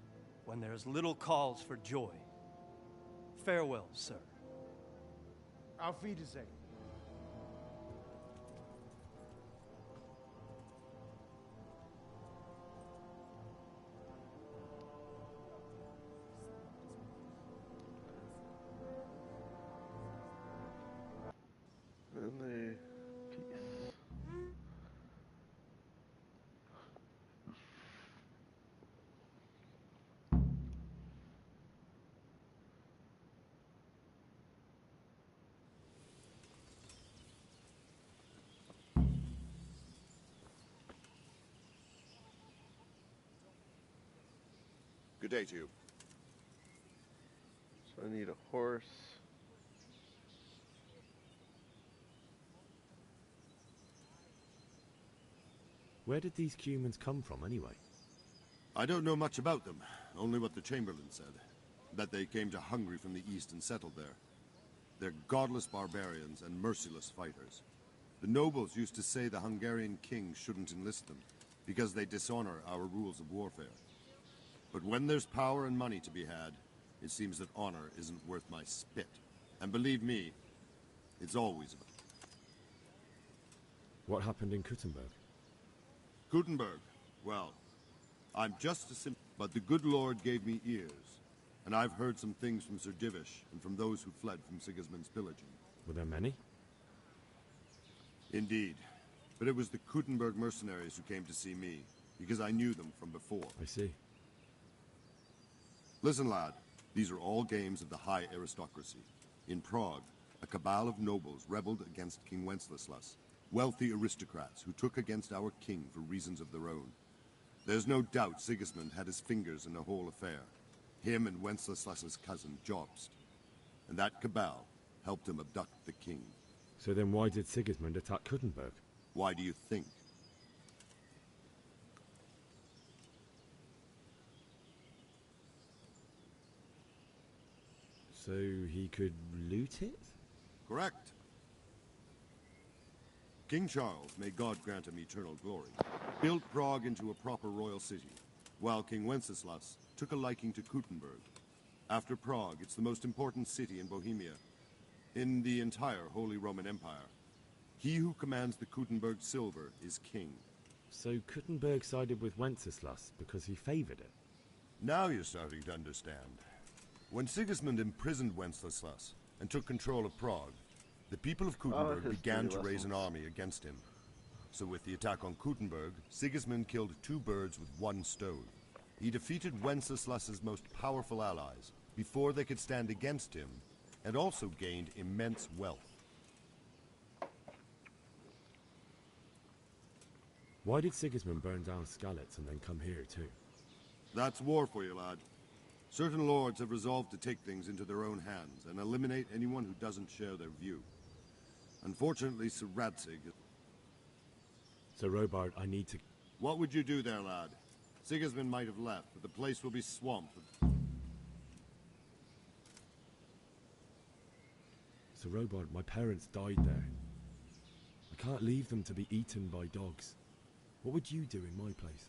when there is little cause for joy. Farewell, sir. Auf Wiedersehen. And they peace. Good day to you. So I need a horse. Where did these humans come from, anyway? I don't know much about them, only what the Chamberlain said. That they came to Hungary from the east and settled there. They're godless barbarians and merciless fighters. The nobles used to say the Hungarian king shouldn't enlist them, because they dishonor our rules of warfare. But when there's power and money to be had, it seems that honor isn't worth my spit. And believe me, it's always about... What happened in Kuttenberg? Kuttenberg? Well, I'm just a simple... But the good Lord gave me ears, and I've heard some things from Sir Divish and from those who fled from Sigismund's pillaging. Were there many? Indeed. But it was the Kuttenberg mercenaries who came to see me, because I knew them from before. I see. Listen, lad. These are all games of the high aristocracy. In Prague, a cabal of nobles rebelled against King Wenceslas, wealthy aristocrats who took against our king for reasons of their own. There's no doubt Sigismund had his fingers in the whole affair. Him and Wenceslas's cousin, Jobst. And that cabal helped him abduct the king. So then why did Sigismund attack Kuttenberg? Why do you think? So he could loot it? Correct. King Charles, may God grant him eternal glory, built Prague into a proper royal city, while King Wenceslas took a liking to Kuttenberg. After Prague, it's the most important city in Bohemia, in the entire Holy Roman Empire. He who commands the Kuttenberg silver is king. So Kuttenberg sided with Wenceslas because he favored it? Now you're starting to understand. When Sigismund imprisoned Wenceslas and took control of Prague, the people of Kuttenberg began to raise an army against him. So with the attack on Kuttenberg, Sigismund killed 2 birds with 1 stone. He defeated Wenceslas's most powerful allies before they could stand against him, and also gained immense wealth. Why did Sigismund burn down Skalitz and then come here too? That's war for you, lad. Certain lords have resolved to take things into their own hands and eliminate anyone who doesn't share their view. Unfortunately, Sir Radzig... Sir Robard, I need to... What would you do there, lad? Sigismund might have left, but the place will be swamped with... Sir Robard, my parents died there. I can't leave them to be eaten by dogs. What would you do in my place?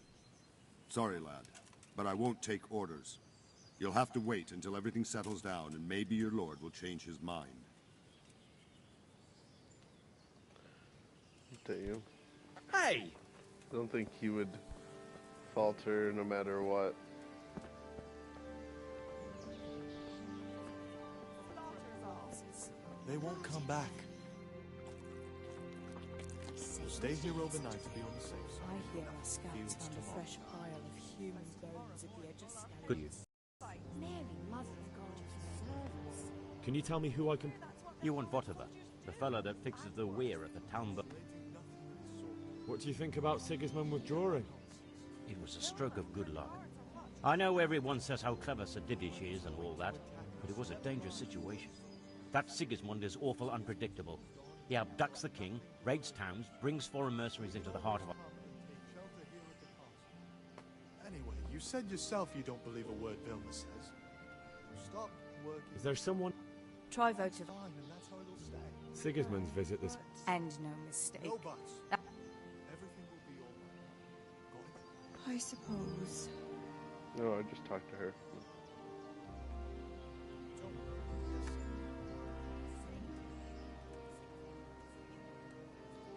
Sorry, lad, but I won't take orders. You'll have to wait until everything settles down, and maybe your lord will change his mind. Damn. Hey! I don't think he would falter no matter what. They won't come back. Stay here overnight to be on the safe side. I hear our scouts found a fresh pile of human bones at the edge of Scotland. Good. Mary, Mother of God, preserve us. Can you tell me who I can... You want whatever. The fellow that fixes the weir at the town... What do you think about Sigismund withdrawing? It was a stroke of good luck. I know everyone says how clever Sir Divish is and all that, but it was a dangerous situation. That Sigismund is awful unpredictable. He abducts the king, raids towns, brings foreign mercenaries into the heart of... Anyway, you said yourself you don't believe a word Vilma says. Stop working. Is there someone... Try votive. Fine, and that's how it'll stay. Sigismund's visit this... And no mistake. No buts. Everything will be all right. I suppose. No, I just talked to her.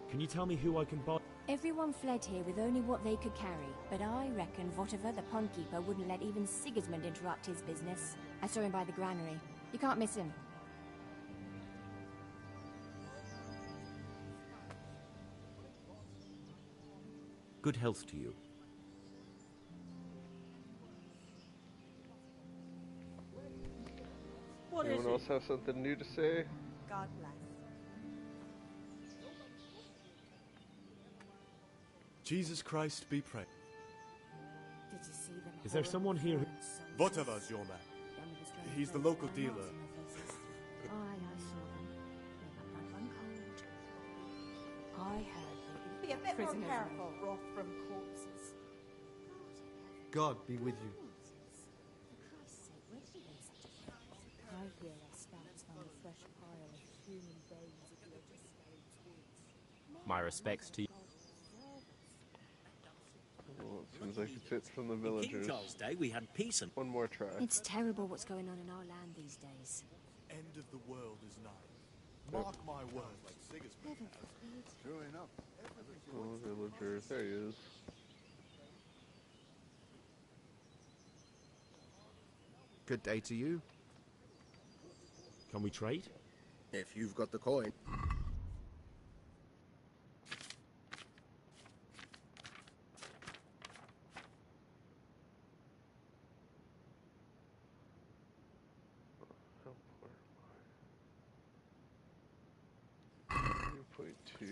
Can you tell me who I can buy? Everyone fled here with only what they could carry, but I reckon Votiver, the pondkeeper, wouldn't let even Sigismund interrupt his business. I saw him by the granary. You can't miss him. Good health to you. What Anyone else have something new to say? God bless. Jesus Christ be praised. Did you see them? Is there someone here who... Votiver's your man. He's the local dealer. Aye, I saw them. They had my one cold. I heard Be a bit prisoners more careful, broth from corpses. God be with you. I hear our scouts found a fresh pile of human bones at the edge of Scotland's woods. My respects to you. Well, it seems like it's it from the In villagers. King Charles' day, we had peace and... One more try. It's terrible what's going on in our land these days. End of the world is nigh. Mark my words, like Sigismund has. True enough. Oh, villager. There he is. Good day to you. Can we trade? If you've got the coin. .2.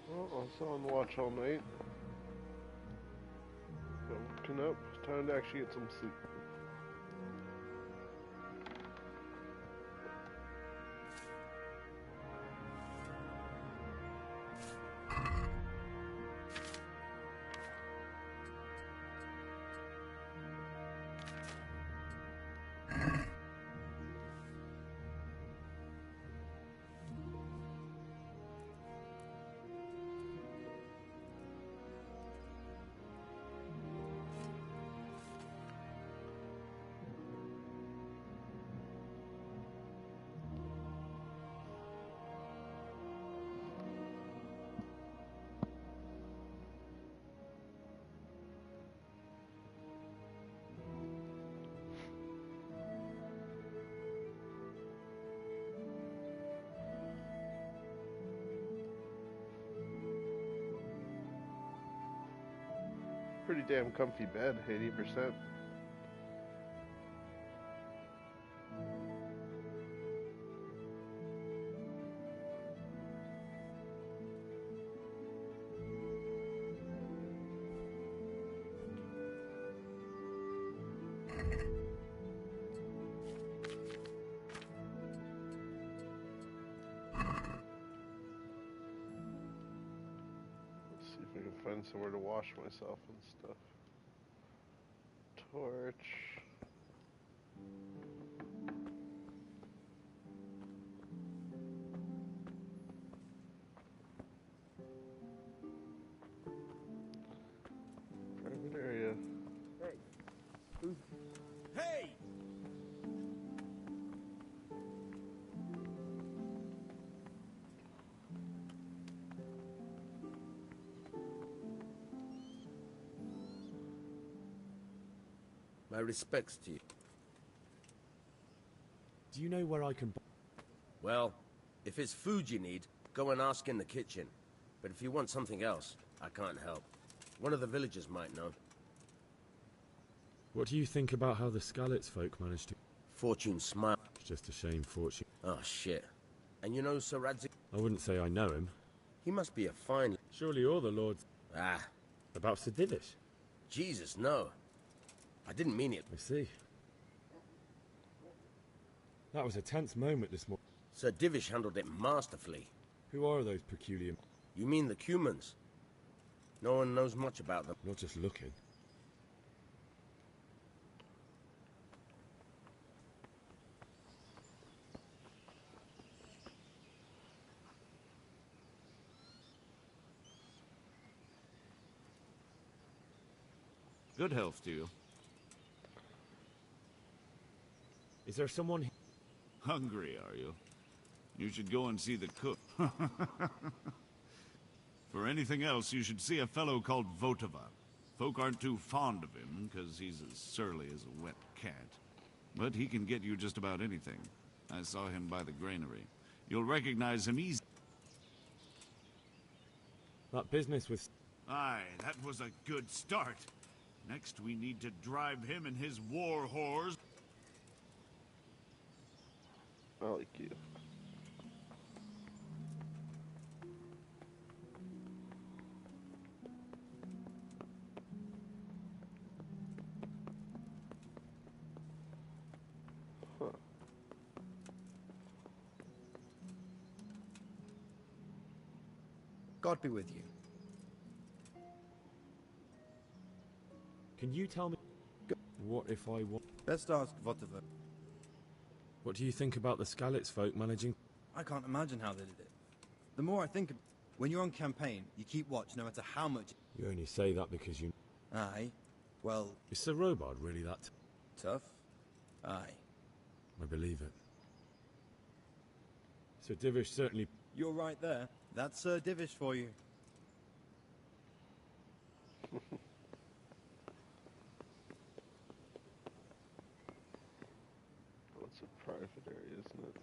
Well, also on watch all night. Woken up. It's time to actually get some sleep. pretty damn comfy bed, 80%. See if we can find somewhere to wash myself and stuff. Torch. Private area. Hey. Hey! My respects to you. Do you know where I can... Well, if it's food you need, go and ask in the kitchen. But if you want something else, I can't help. One of the villagers might know. What do you think about how the Skalitz folk managed to... Fortune smile. It's just a shame Fortune... Oh, shit. And you know Sir Radzik? I wouldn't say I know him. He must be a fine... Surely all the lords... Ah. About Sir Divish? Jesus, no. I didn't mean it. I see. That was a tense moment this morning. Sir Divish handled it masterfully. Who are those peculiar... You mean the Cumans? No one knows much about them. Not just looking. Good health to you. Is there someone... Hungry, are you? You should go and see the cook. For anything else, you should see a fellow called Votava. Folk aren't too fond of him, because he's as surly as a wet cat. But he can get you just about anything. I saw him by the granary. You'll recognize him easily. That business with... Aye, that was a good start. Next, we need to drive him and his war whores. I like you. Huh. God be with you. Can you tell me... What if I want... Best ask Votava. What do you think about the Skalitz folk managing... I can't imagine how they did it. The more I think of... When you're on campaign, you keep watch no matter how much... You only say that because you... Aye. Well... Is Sir Robard really that... Tough? Aye. I believe it. Sir Divish certainly... You're right there. That's Sir Divish for you. It's a private area, isn't it?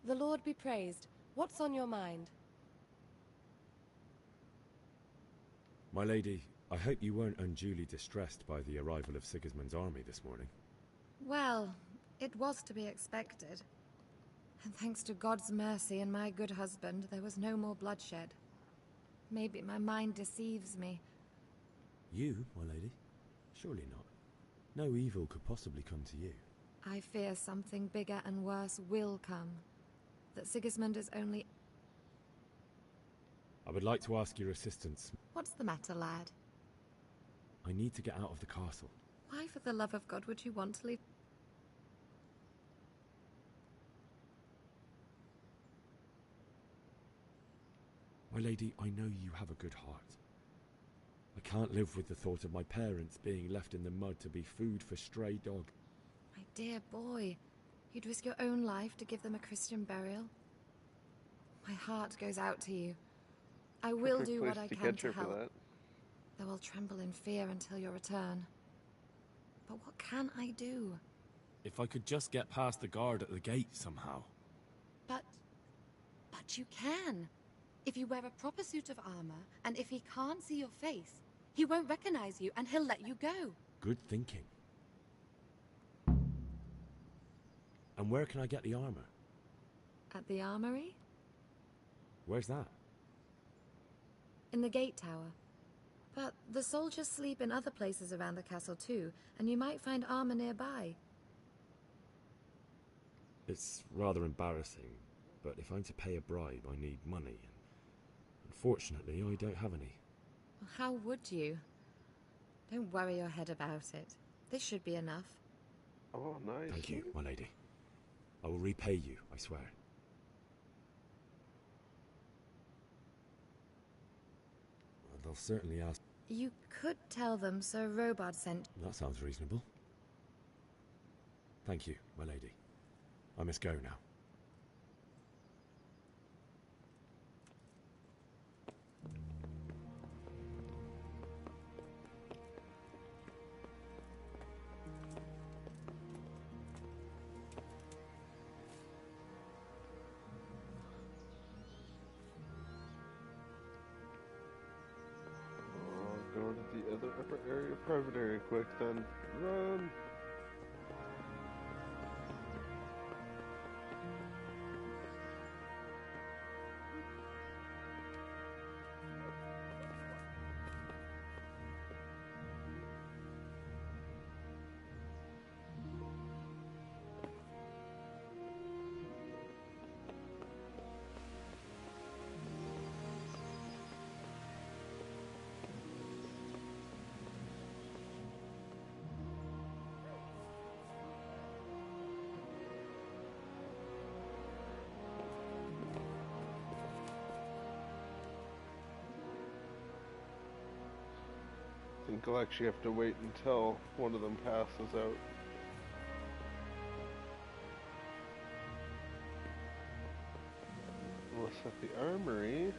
The Lord be praised. What's on your mind? My lady, I hope you weren't unduly distressed by the arrival of Sigismund's army this morning. Well, it was to be expected. And thanks to God's mercy and my good husband, there was no more bloodshed. Maybe my mind deceives me. You, my lady? Surely not. No evil could possibly come to you. I fear something bigger and worse will come. That Sigismund is only... I would like to ask your assistance. What's the matter, lad? I need to get out of the castle. Why, for the love of God, would you want to leave? My lady, I know you have a good heart. I can't live with the thought of my parents being left in the mud to be food for stray dog. My dear boy, you'd risk your own life to give them a Christian burial? My heart goes out to you. I will do what I can to help. though I'll tremble in fear until your return. But what can I do? If I could just get past the guard at the gate somehow. But you can. If you wear a proper suit of armor, and if he can't see your face, he won't recognize you and he'll let you go. Good thinking. And where can I get the armor? At the armory? Where's that? In the gate tower. But the soldiers sleep in other places around the castle too, and you might find armor nearby. It's rather embarrassing, but if I'm to pay a bribe, I need money. Unfortunately, I don't have any. Well, how would you? Don't worry your head about it. This should be enough. Oh, nice. Thank you, my lady. I will repay you, I swear. Well, they'll certainly ask. You could tell them Sir Robard sent... That sounds reasonable. Thank you, my lady. I must go now. Go to the other upper area, private area quick, then run. I think I'll actually have to wait until one of them passes out. Unless at the armory.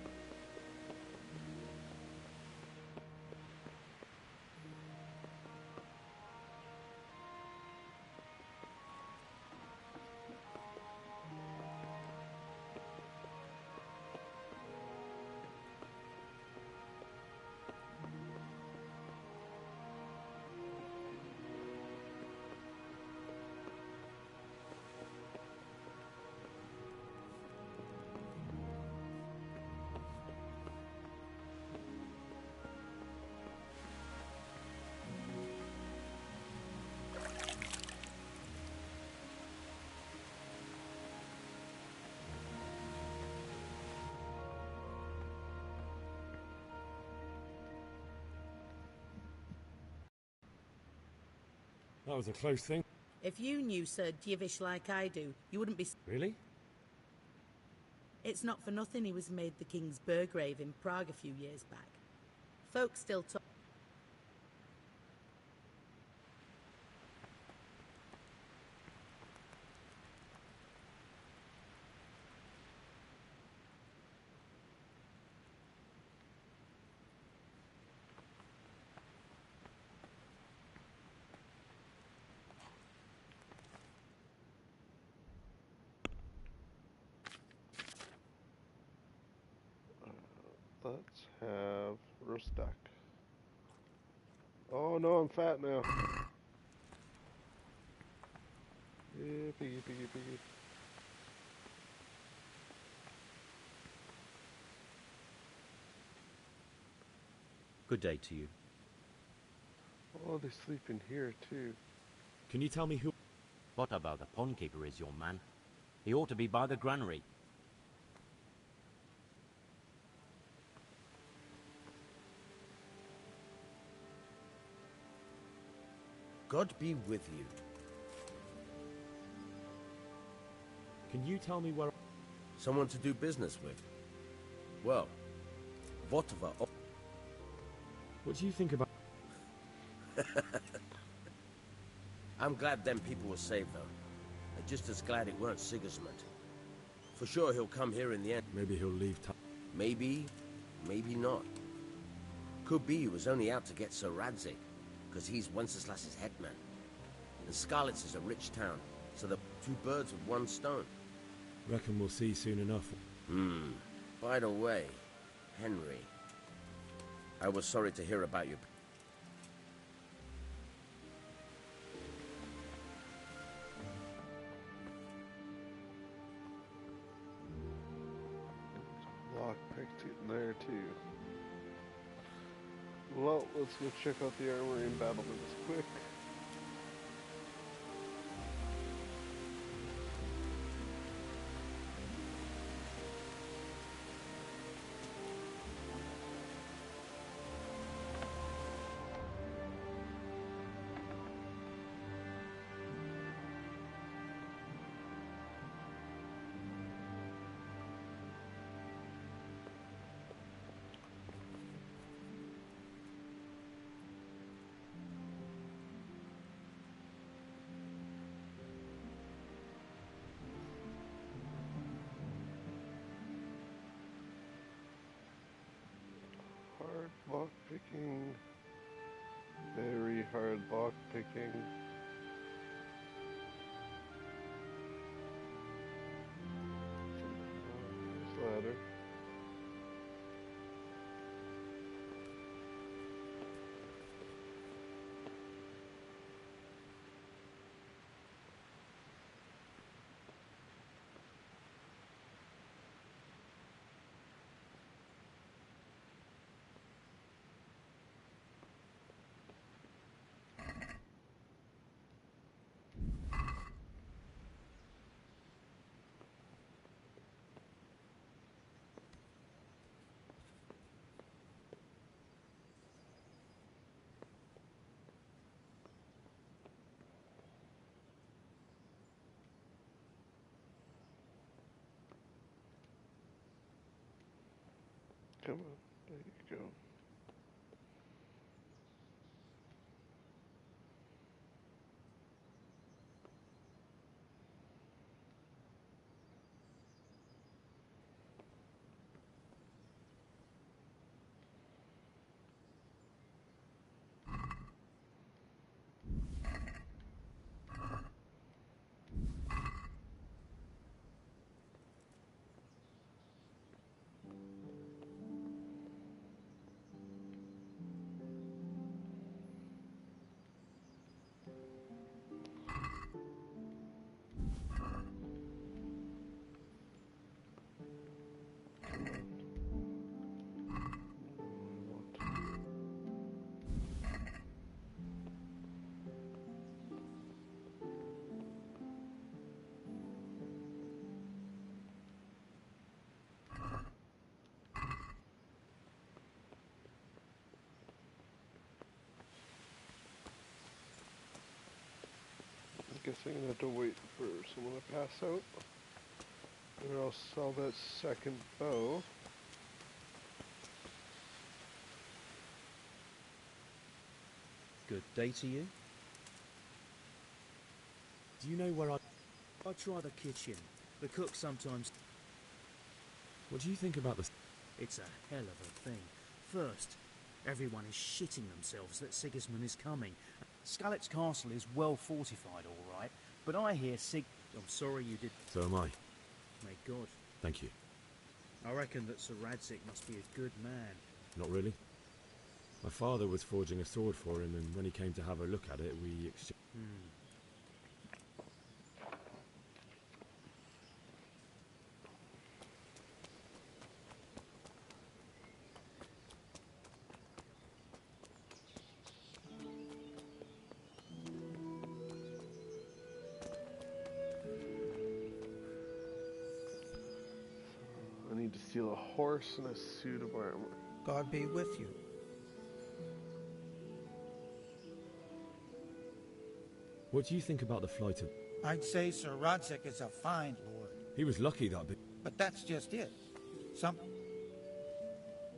That was a close thing. If you knew Sir Divish like I do, you wouldn't be... Really? It's not for nothing he was made the King's Burgrave in Prague a few years back. Folks still talk... Let's have roast duck. Oh no, I'm fat now. Yeah, piggy, piggy, piggy. Good day to you. Oh, they sleep in here too. Can you tell me who... What about the pondkeeper is your man? He ought to be by the granary. God be with you. Can you tell me where... Someone to do business with? Well, whatever. What do you think about... I'm glad them people were saved, though. I'm just as glad it weren't Sigismund. For sure he'll come here in the end. Maybe he'll leave town. Maybe, maybe not. Could be he was only out to get Sir Radzig, because he's Wenceslas's headman. And Scarlet's is a rich town, so they're two birds with one stone. Reckon we'll see soon enough. By the way, Henry, I was sorry to hear about your... Lockpick's getting there too. Well, let's go check out the armory and battlements quick. Hard lock picking, very hard lock picking. Ladder. Come on, there you go. I guess I'm gonna have to wait for someone to pass out. Or I'll sell that second bow. Good day to you. Do you know where I try the kitchen. The cook sometimes... What do you think about this? It's a hell of a thing. First, everyone is shitting themselves that Sigismund is coming. Scarlet's castle is well fortified, all right, but I hear I'm sorry you did... So am I. May God. Thank you. I reckon that Sir Radzig must be a good man. Not really. My father was forging a sword for him, and when he came to have a look at it, we exchanged... I need to steal a horse and a suit of armor. God be with you. What do you think about the flight of... I'd say Sir Radzig is a fine lord. He was lucky that bit. But that's just it.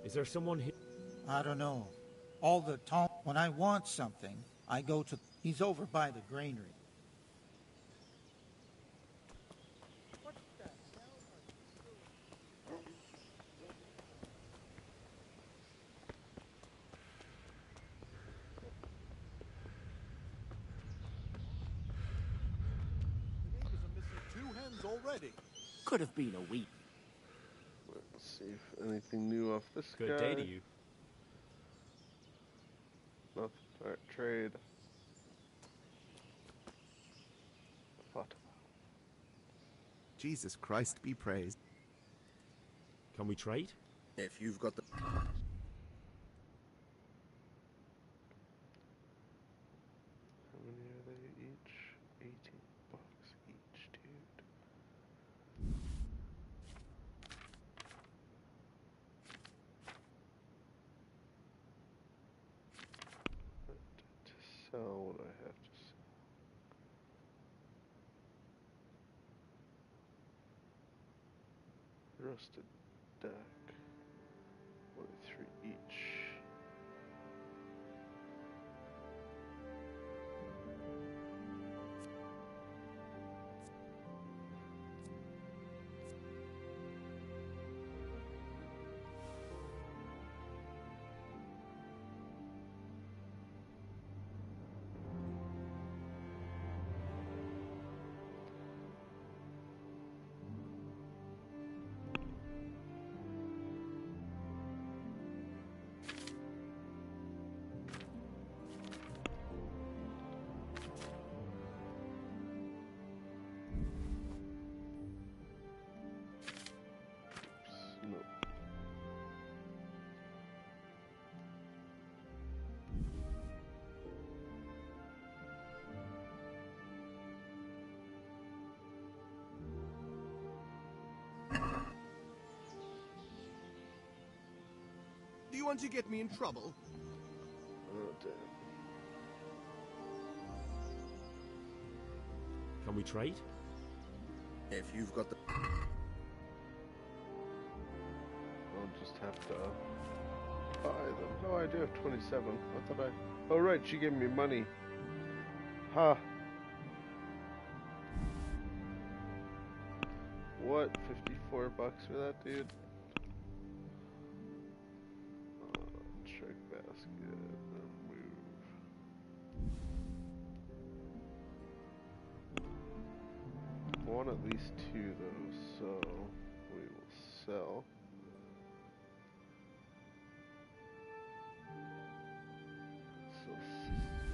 Is there someone here? I don't know. All the time, when I want something, I go to... He's over by the granary. bones already. Could have been a week. Let's see if anything new off this guy. Good day to you. Nothing. Alright, trade. What? Jesus Christ be praised. Can we trade? If you've got the... How many are they each? 18 bucks each, dude. To sell what I have to sell. Rusted deck. 23 each. No. Do you want to get me in trouble? Oh, damn. Can we trade? If you've got the... I'll just have to buy them. Oh, I do have 27. I thought I... Oh, right, she gave me money. Ha! What? 54 bucks for that, dude? Check basket, then move. I want at least 2, though, so we will sell. So,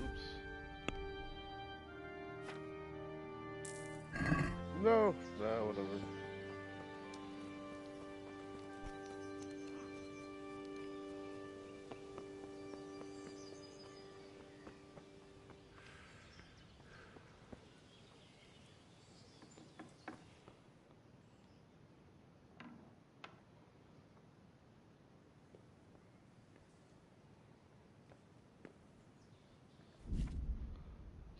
oops. No! Nah, whatever.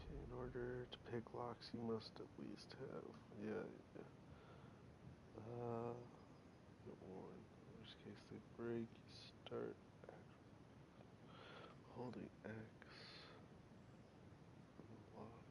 In order to pick locks, you must at least have, yeah. Get one. In which case they break, you start holding X on the lock.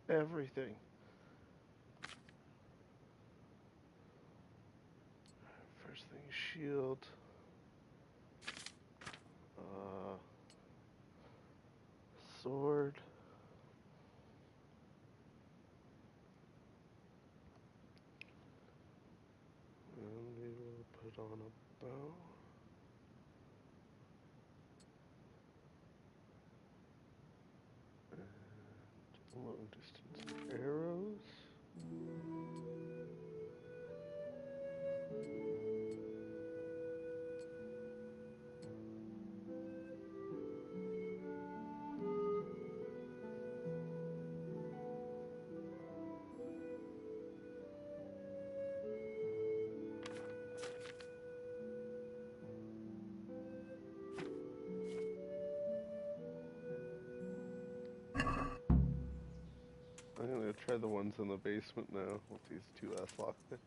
everything. First thing, shield. Sword. And we will put on a bow. And long distance arrows. I'm gonna try the ones in the basement now with these two last lockpicks.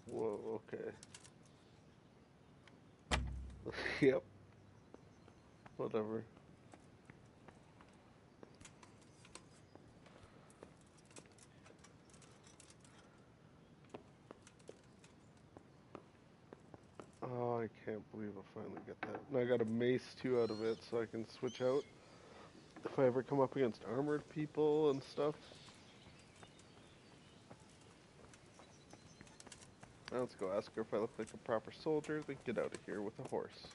Whoa, okay. Yep. Whatever. Oh, I can't believe I finally get that. And I got a mace too out of it, so I can switch out if I ever come up against armored people and stuff. Now let's go ask her if I look like a proper soldier, then get out of here with a horse.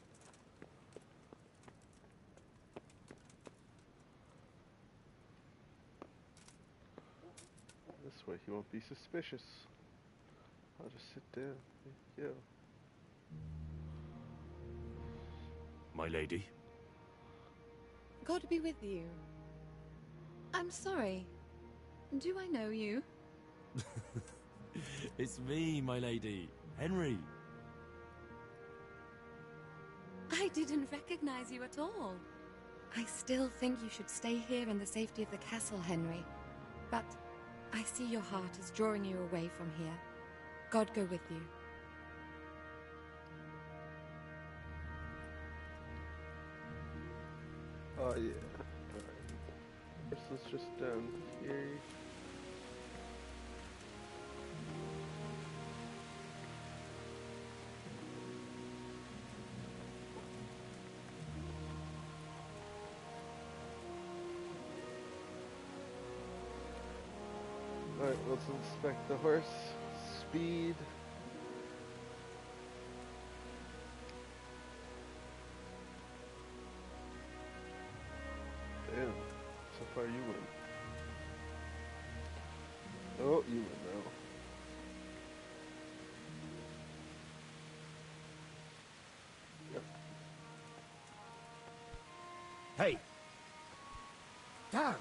This way he won't be suspicious. I'll just sit down. Thank you. My lady? God be with you. I'm sorry. Do I know you? It's me, my lady. Henry. I didn't recognize you at all. I still think you should stay here in the safety of the castle, Henry. But I see your heart is drawing you away from here. God go with you. Oh yeah. Alright. This is just down here. Alright, let's inspect the horse. Speed. Damn. So far you win. Oh, you win now. Yep. Hey! Damn!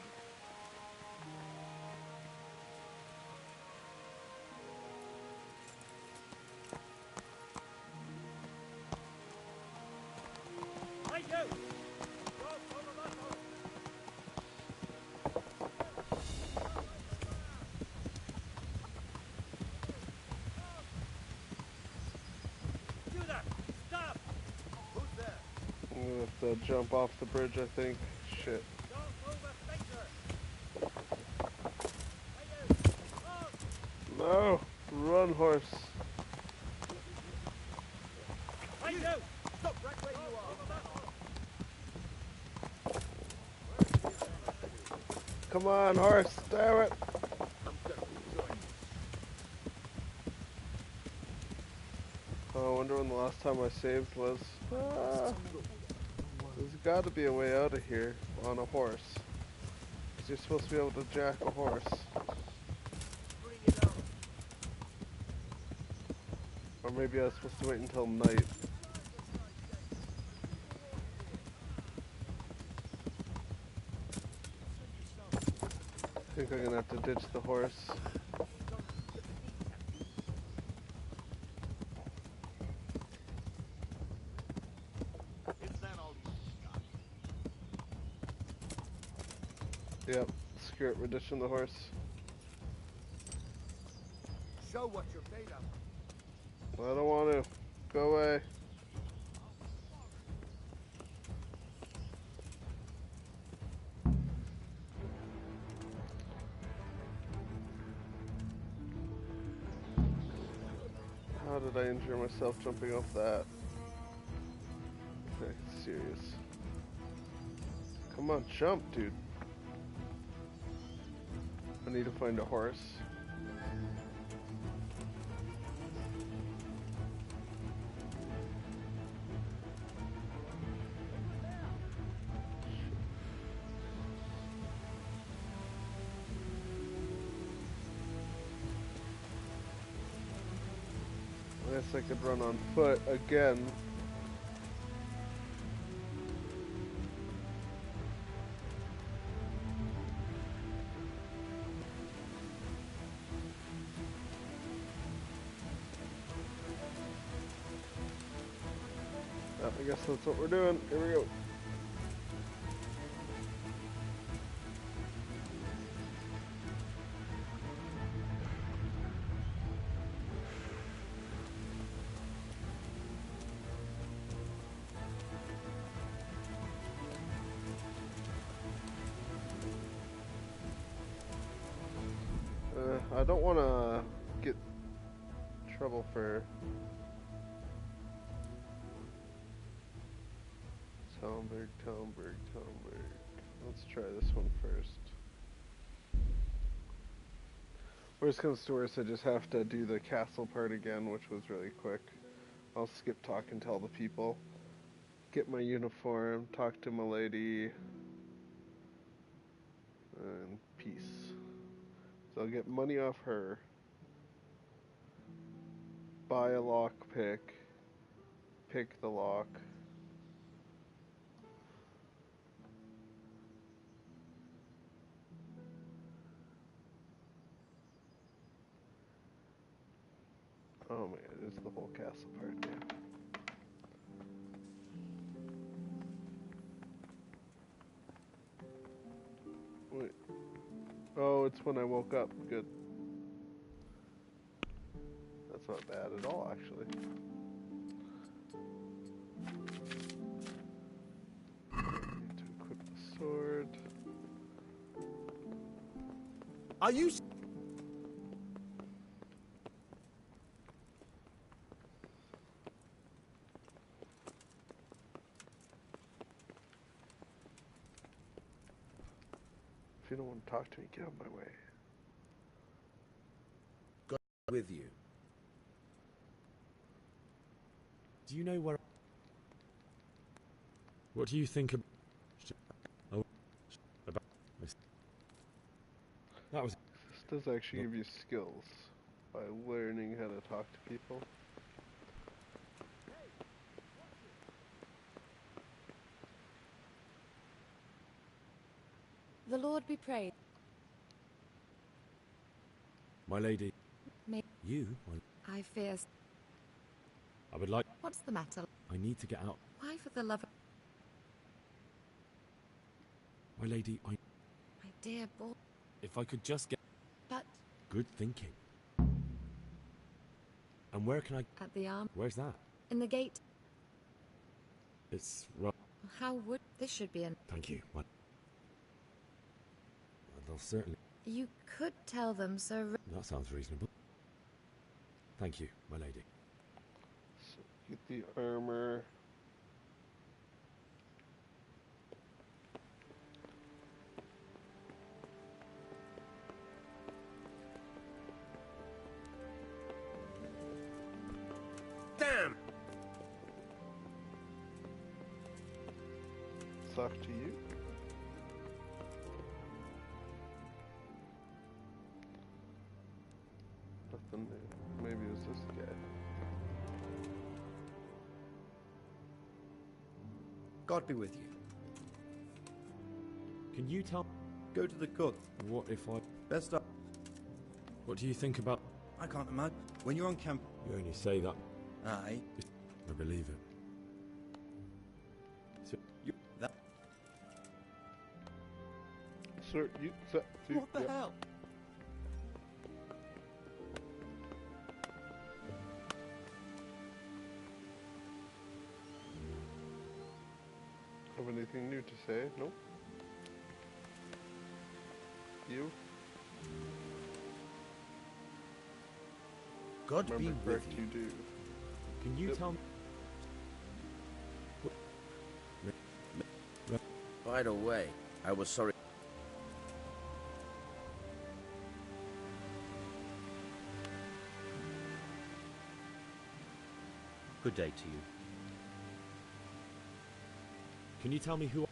I'm gonna have to jump off the bridge, I think. Shit. No! Run, horse. Stop right where you are. Come on, horse. Damn it. Oh, I wonder when the last time I saved was. There's got to be a way out of here on a horse. Because you're supposed to be able to jack a horse. Or maybe I was supposed to wait until night. I think I'm gonna have to ditch the horse. Spirit rendition of the horse. Show what you're made of. I don't want to. Go away. How did I injure myself jumping off that? Okay, serious. Come on, jump, dude. I need to find a horse. I guess I could run on foot again. I guess that's what we're doing. Here we go. I don't want to get trouble for Talmberg. Let's try this one first. Worst comes to worst, I just have to do the castle part again, which was really quick. I'll skip talk and tell the people. Get my uniform, talk to my lady, and peace. So I'll get money off her, buy a lock pick the lock. Oh my god, it's the whole castle part now. Wait. Oh, it's when I woke up. Good. That's not bad at all, actually. Need to equip the sword. Are you... If you don't want to talk to me, get out of my way. Got with you. Do you know where... What do you think of... Oh, about this? That was... This does actually give you skills by learning how to talk to people. The Lord be praised. My lady. May You? I fear... I would like... What's the matter? I need to get out. Why, for the love of... My lady, My dear boy... If I could just get... But... Good thinking. And where can I... At the arm... Where's that? In the gate... It's... right. How would... This should be an... Thank you. Well, they'll certainly... You could tell them, Sir... That sounds reasonable. Thank you, my lady. So get the armor. Damn! Suck to you. Nothing new. Maybe it was this guy. God be with you. Can you tell... Go to the cook. What if I... Best up. What do you think about... I can't imagine. When you're on camp... You only say that. Aye. I believe it. So, that... Sir, you... What the hell? Have anything new to say? Nope. You? God be with you. You do. Can you tell me? By the way, I was sorry. Good day to you. Can you tell me who?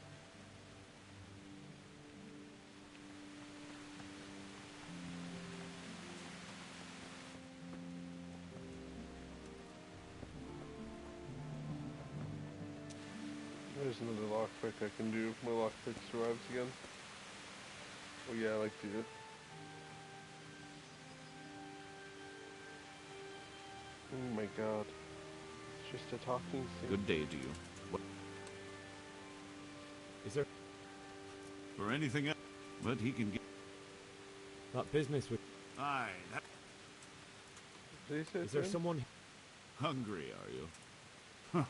There's another lockpick I can do if my lockpick survives again. Oh yeah, I like to do it. Oh my god. It's just a talking thing. Good day to you. What? Is there... For anything else, but he can get... That business with... Aye, that... Is there someone... Hungry, are you?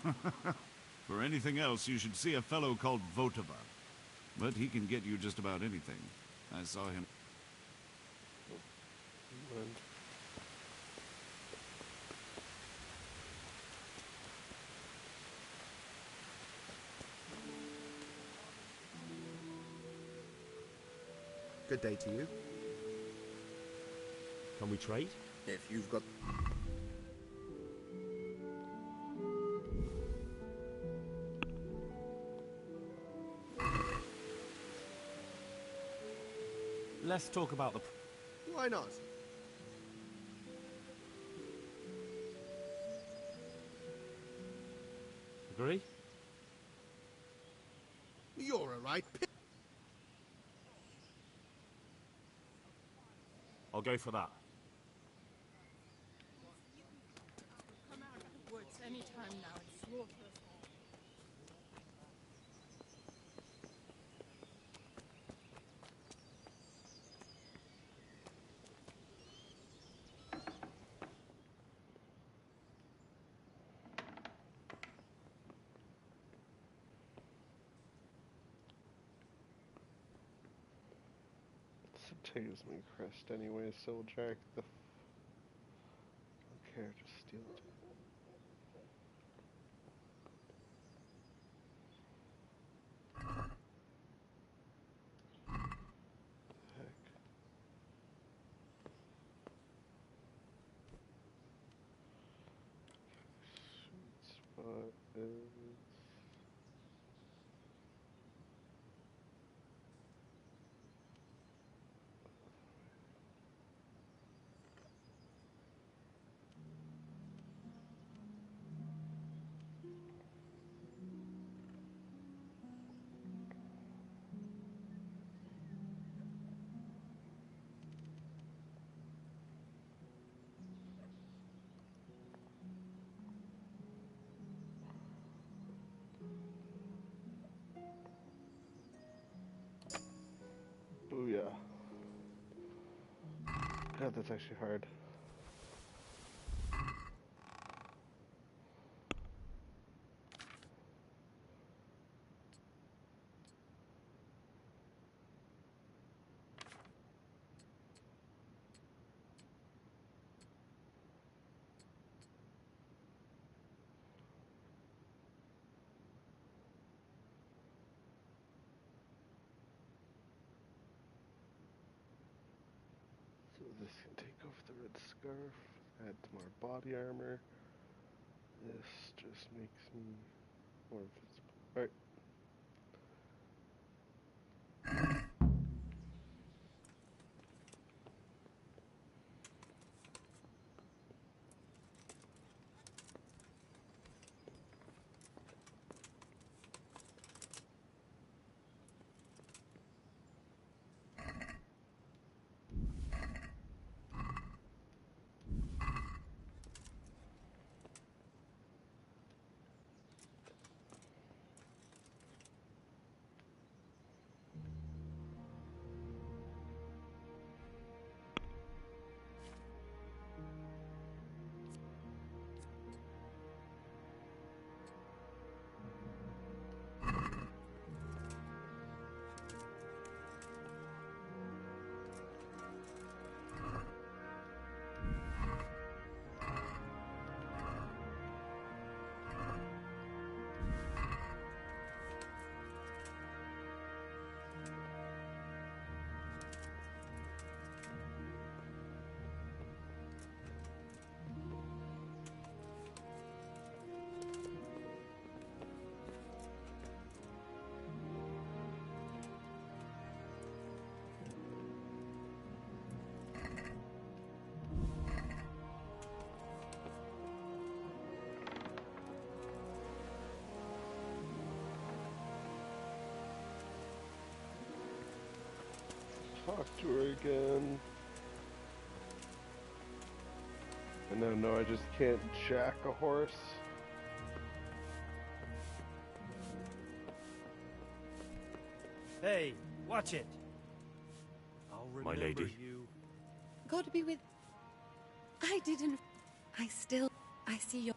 For anything else, you should see a fellow called Votova. But he can get you just about anything. I saw him... Good day to you. Can we trade? If you've got... Let's talk about the... Why not? Agree? You're a right pig. I'll go for that. Come out of the woods anytime now and slaughter us all. Sigismund crest anyway, so Jack the... don't care, just steal it. Heck. Sweet spot is... Booyah. God, that's actually hard. So this can take off the red scarf, add more body armor. This just makes me more visible. Alright. talk to her again. And now, no, I just can't jack a horse. Hey, watch it. I'll remember My lady. you. God be with... I didn't... I see your...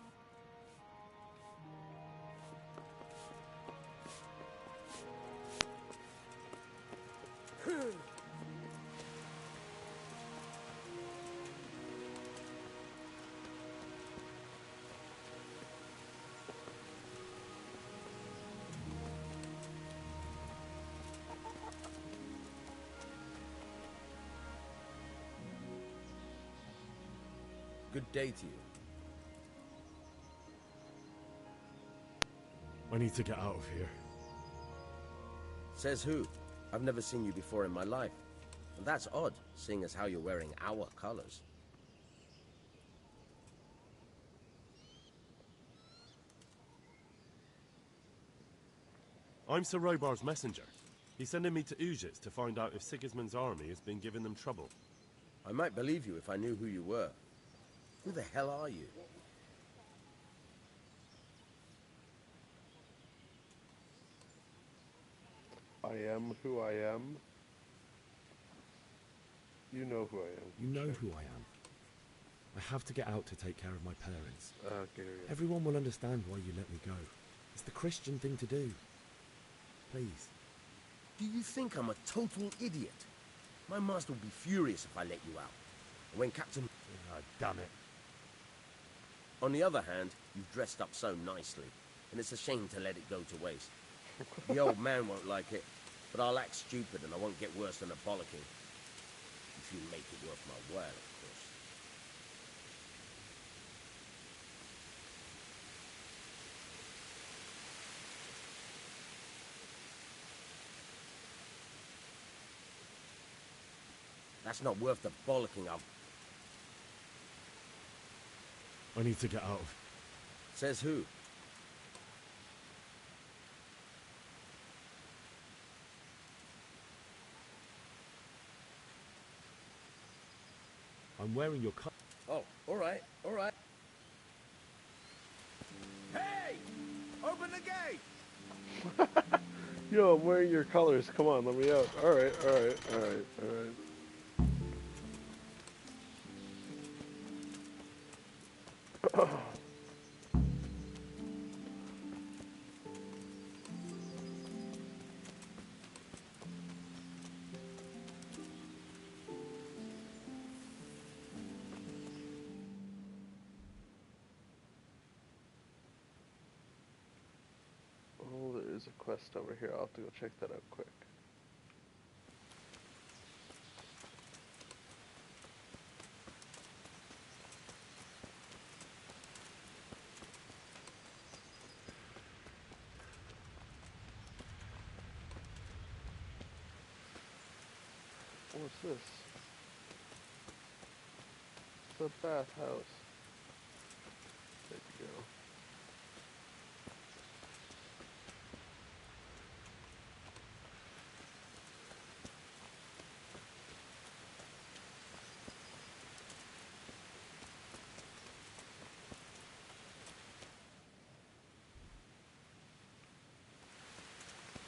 Good day to you. I need to get out of here. Says who? I've never seen you before in my life. And that's odd, seeing as how you're wearing our colors. I'm Sir Robar's messenger. He's sending me to Ujits to find out if Sigismund's army has been giving them trouble. I might believe you if I knew who you were. Who the hell are you? I am who I am. You know who I am. You know who I am. I have to get out to take care of my parents. Gary. Everyone will understand why you let me go. It's the Christian thing to do. Please. Do you think I'm a total idiot? My master will be furious if I let you out. And when Captain... Oh, damn it. On the other hand, you've dressed up so nicely, and it's a shame to let it go to waste. The old man won't like it, but I'll act stupid and I won't get worse than a bollocking. If you make it worth my while, of course. That's not worth the bollocking of. I need to get out of... Says who? I'm wearing your cut. Oh, all right, all right. Hey! Open the gate! Yo, I'm wearing your colors. Come on, let me out. Alright, alright, alright, alright. Oh, there is a quest over here. I'll have to go check that out quick. What's this? It's a bathhouse. There you go.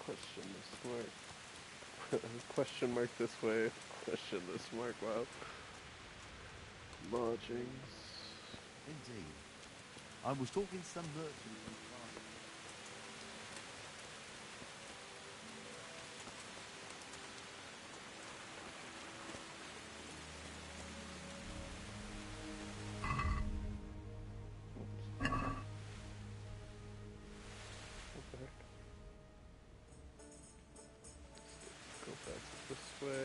Question this mark. Question mark this way. Question this mark. Wow. Lodgings. Indeed. I was talking to some merchant in Prague. What the heck? Go back this way.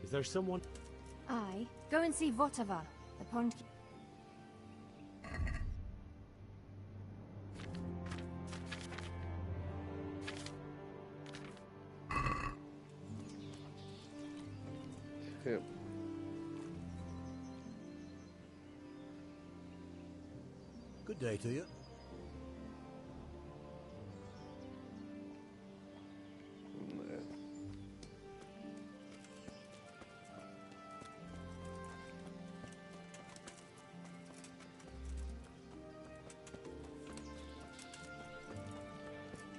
Is there someone... Aye. Go and see Votava, the pond... Him. Good day to you.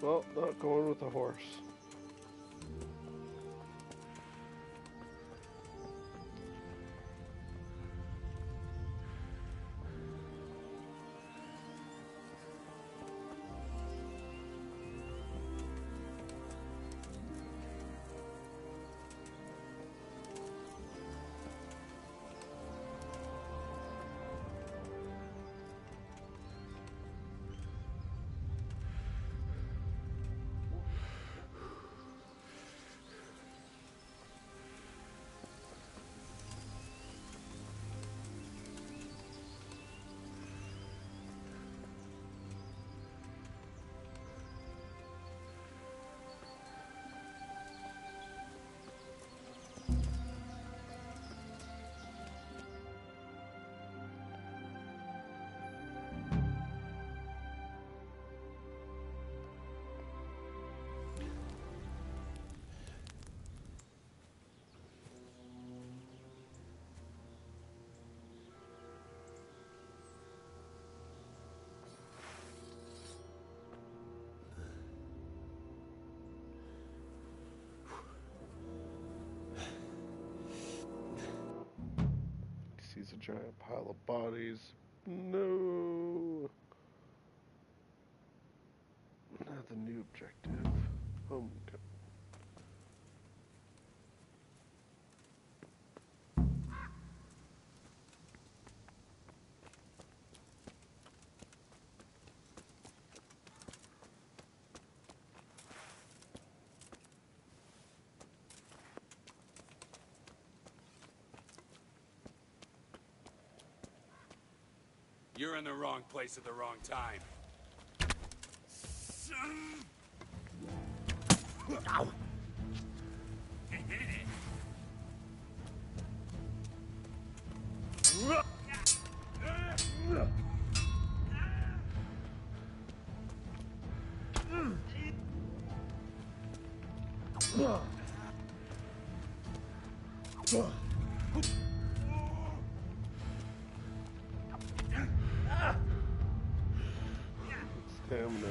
Well, not going with the horse. Sees a giant pile of bodies. No. Not the new objective. Homecoming. You're in the wrong place at the wrong time. Ow. Stamina.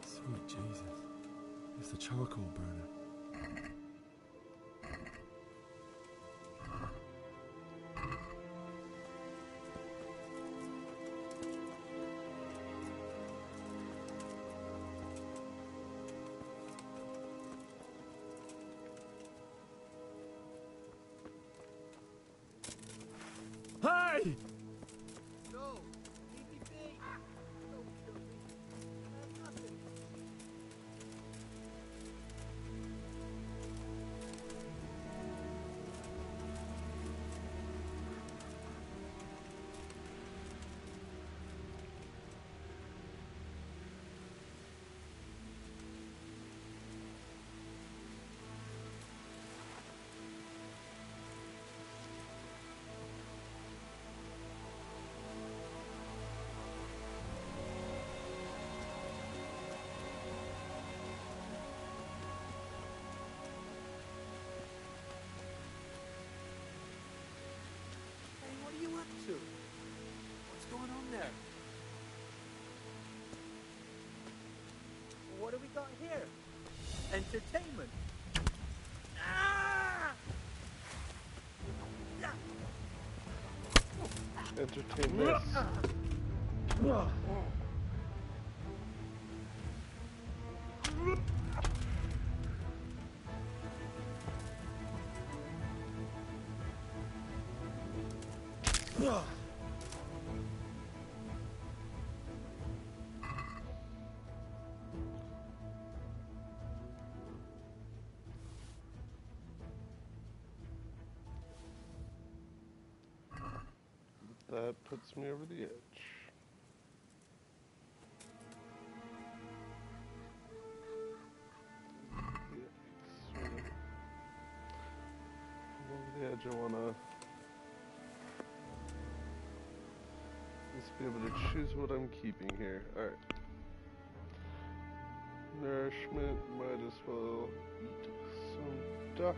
Sweet Jesus. It's the charcoal burner. do we got here? Entertainment. Ah! Entertainment. That puts me over the edge. Over the edge, I wanna just be able to choose what I'm keeping here. Alright. Nourishment, might as well eat some duck.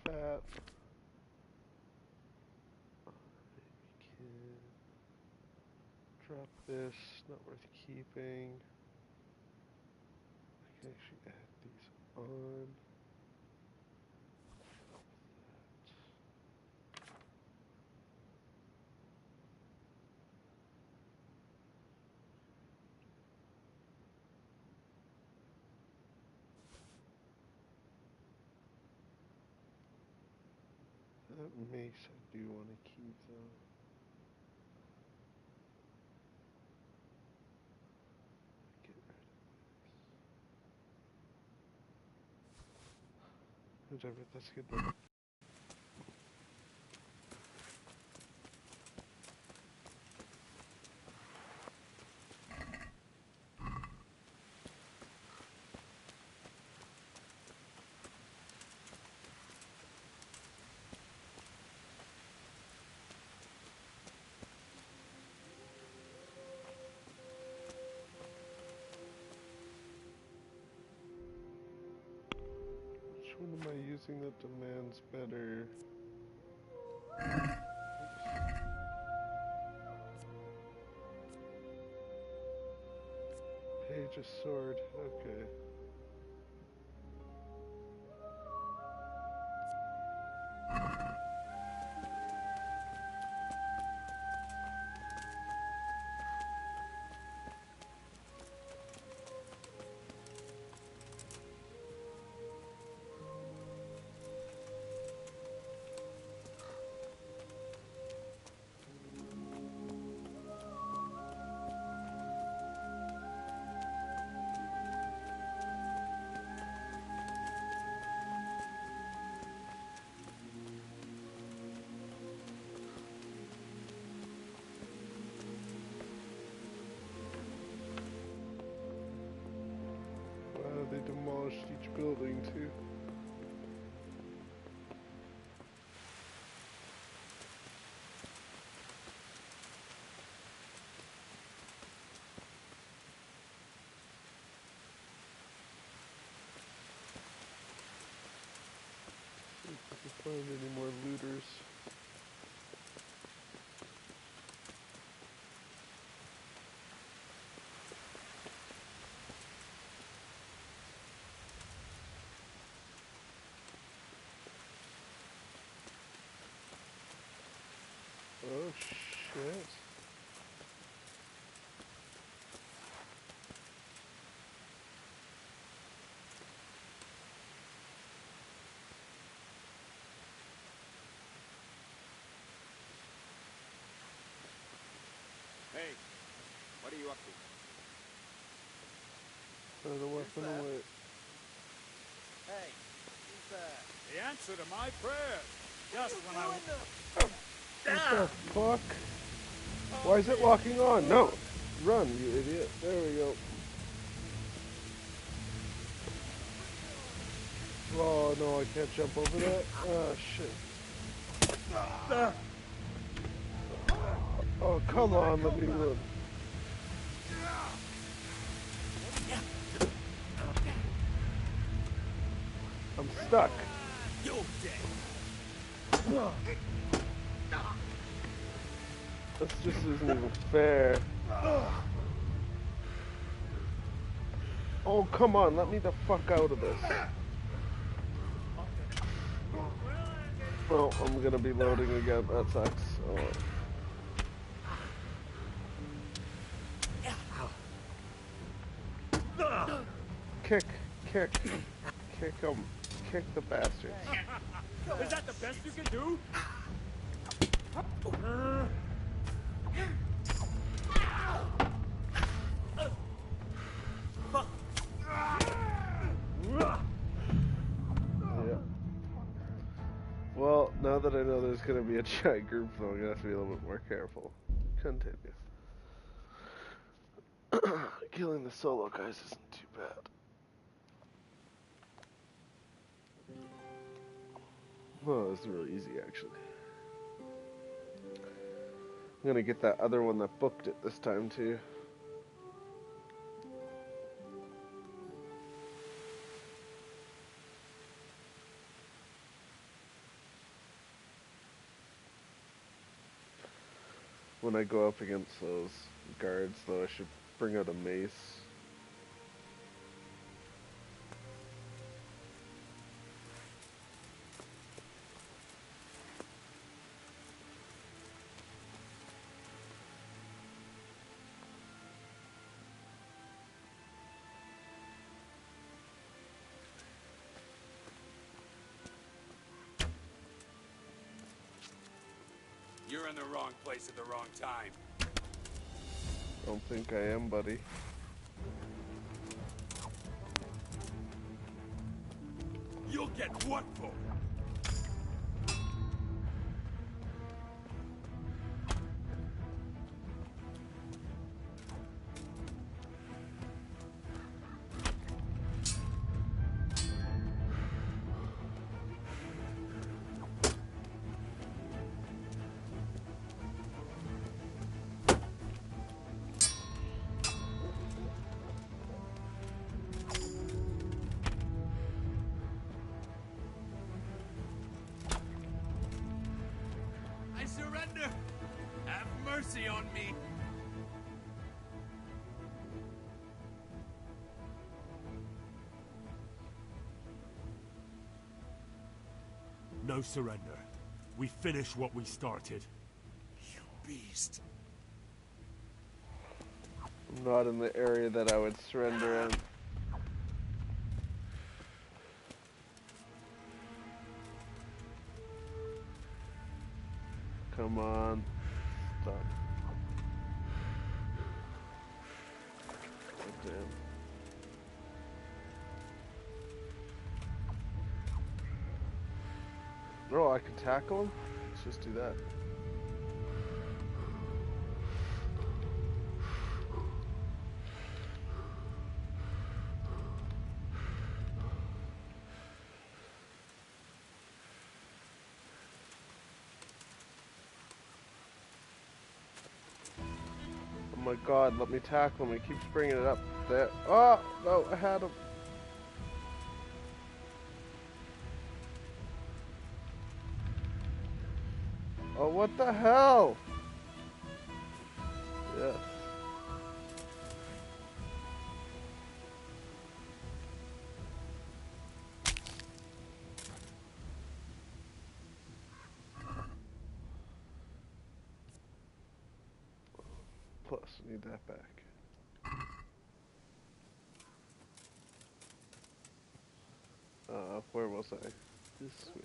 Fat. We can drop this, not worth keeping. I can actually add these on. That mace I do want to keep though. Get rid of this. Whatever, that's good enough. Which one am I using that demands better? Page of sword, okay. They demolished each building too. See if I can find any more looters. Oh shit. Hey, what are you up to? Throw the weapon away. Hey, who's there? The answer to my prayers. Just when I... What the fuck? Why is it locking on? No! Run, you idiot. There we go. Oh no, I can't jump over that. Oh shit. Oh, come on, let me run. I'm stuck. You're dead. This just isn't even fair. Oh, come on, let me the fuck out of this. Oh, I'm gonna be loading again. That sucks. Oh. Kick him. Kick the bastards. Is that the best you can do? Yeah. Well, now that I know there's going to be a giant group, though, I'm going to have to be a little bit more careful. Continue. Killing the solo guys isn't too bad. Oh, this is really easy, actually. I'm going to get that other one that booked it this time, too. When I go up against those guards, though, I should bring out a mace. You're in the wrong place at the wrong time. Don't think I am, buddy. You'll get what for? I surrender! Have mercy on me! No surrender. We finish what we started. You beast. I'm not in the area that I would surrender in. Come on. Stop. Oh, damn. Oh, I can tackle him? Let's just do that. Oh my god, let me tackle him. He keeps bringing it up there. Oh, no, I had him. Oh, what the hell? Yes. Plus, I need that back. Where was I? This way.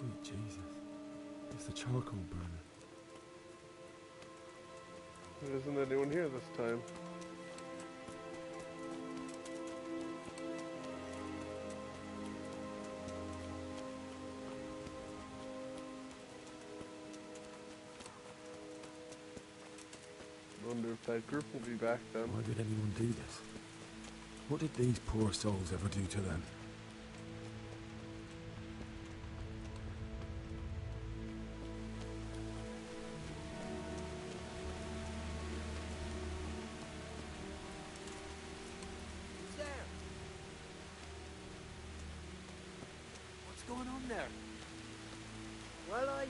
Sweet Jesus. It's the charcoal burner. There isn't anyone here this time. Wonder if that group will be back then. Why did anyone do this? What did these poor souls ever do to them? Who's there? What's going on there? Well, I...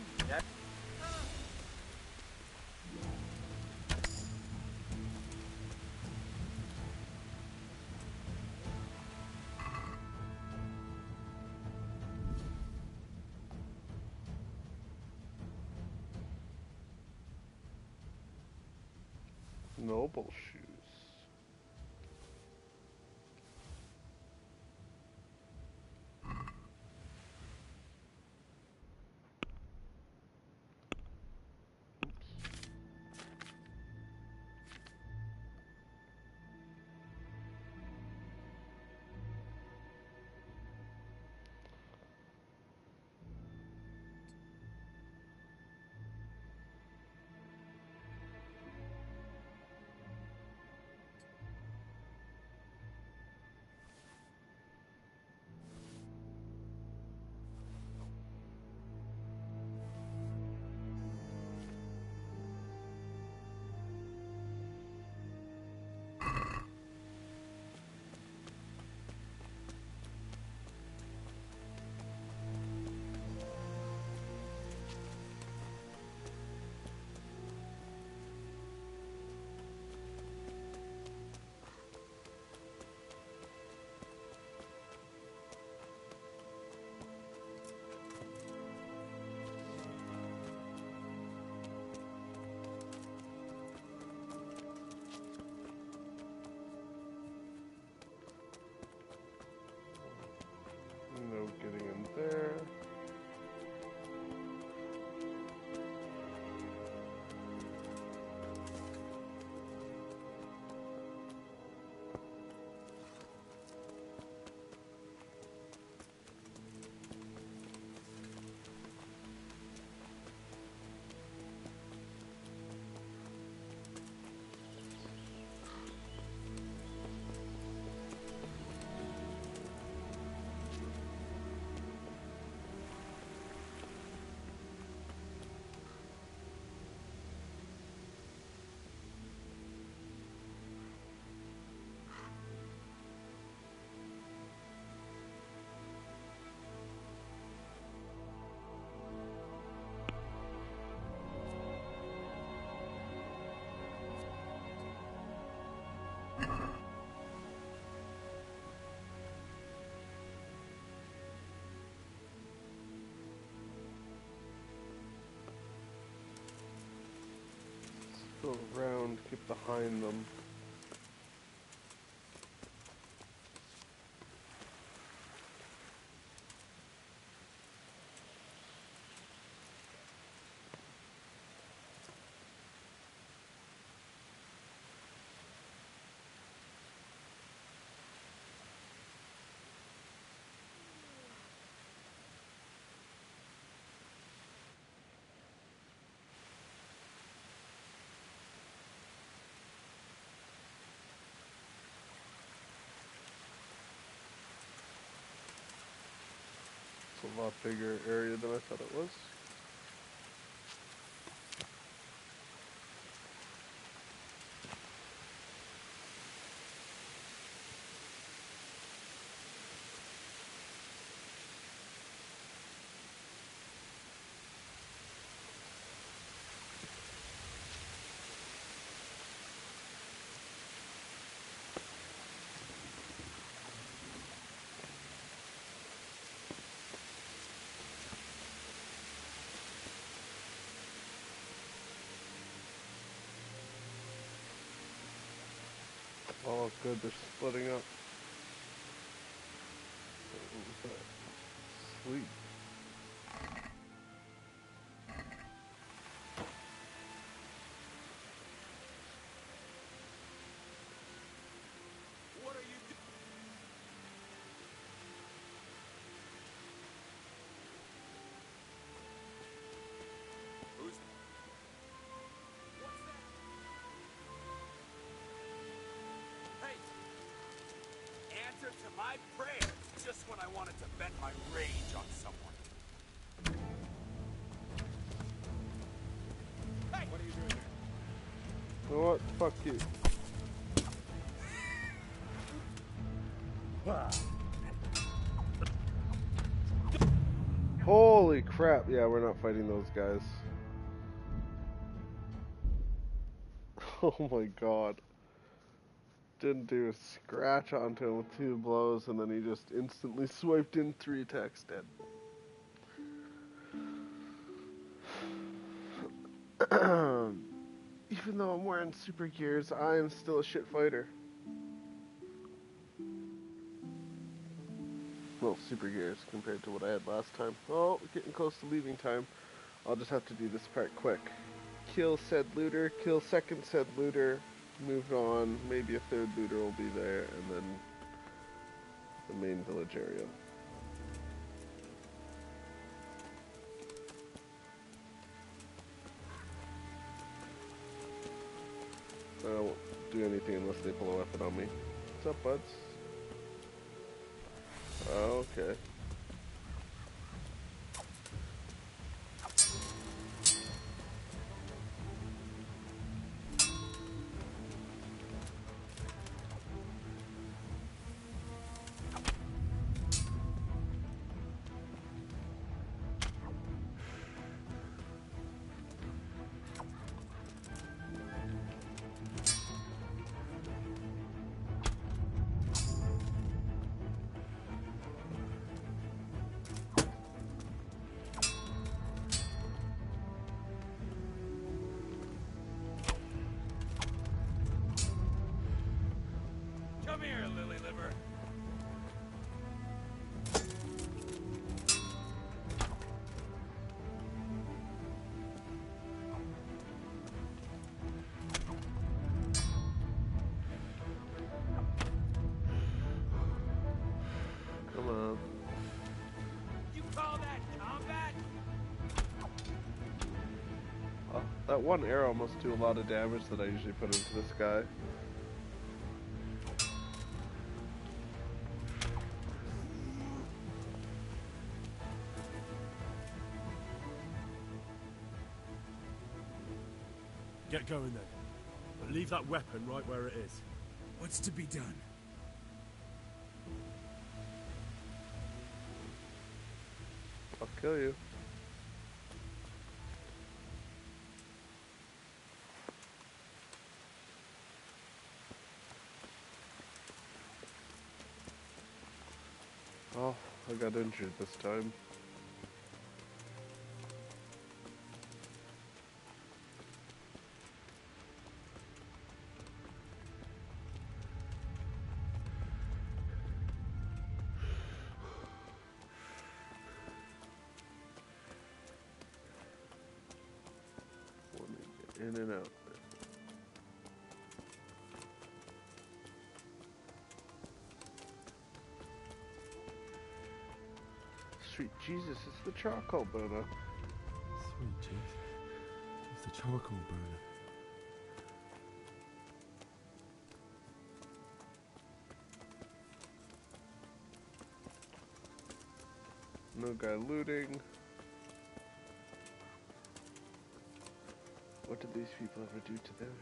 Noble shoes. No getting in there. Go around, get behind them. It's a lot bigger area than I thought it was. Oh, good, they're splitting up. What was that? Sweet. my prayers just when I wanted to vent my rage on someone. Hey! What are you doing here? What? Fuck you. Holy crap. Yeah, we're not fighting those guys. Oh my god. Didn't do a scratch onto him with 2 blows, and then he just instantly swiped in 3 attacks dead. Even though I'm wearing super gears, I am still a shit fighter. Well, super gears compared to what I had last time. Oh, getting close to leaving time. I'll just have to do this part quick. Kill said looter, kill second said looter, move on, maybe a third looter will be there, and then the main village area. I won't do anything unless they pull a weapon on me. What's up, buds? Oh, okay. Come here, lily liver. Come on. You call that combat? Oh, that one arrow must do a lot of damage that I usually put into this guy. Get going then. But leave that weapon right where it is. What's to be done? I'll kill you. Oh, I got injured this time. Let me get in and out. Sweet Jesus, it's the charcoal burner. Sweet Jesus. It's the charcoal burner. No guy looting. What did these people ever do to them?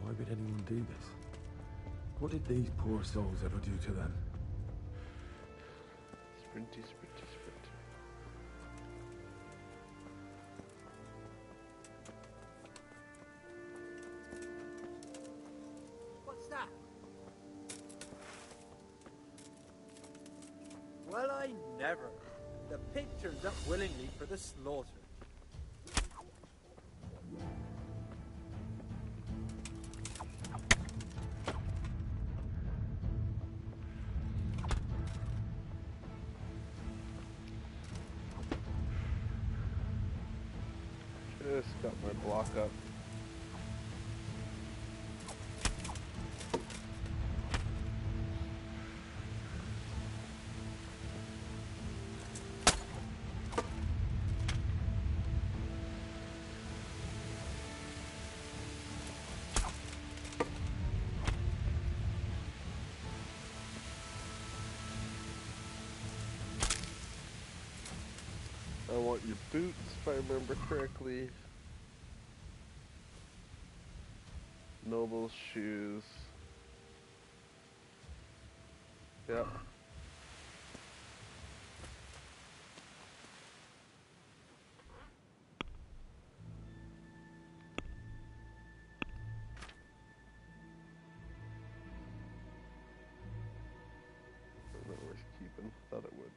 Why would anyone do this? What did these poor souls ever do to them? Sprinty, sprinty, sprint. What's that? Well, I never. The pig turns up willingly for the slaughter. Just got my block up. want your boots, if I remember correctly. Noble's shoes. Yep. Not worth keeping. Thought it would.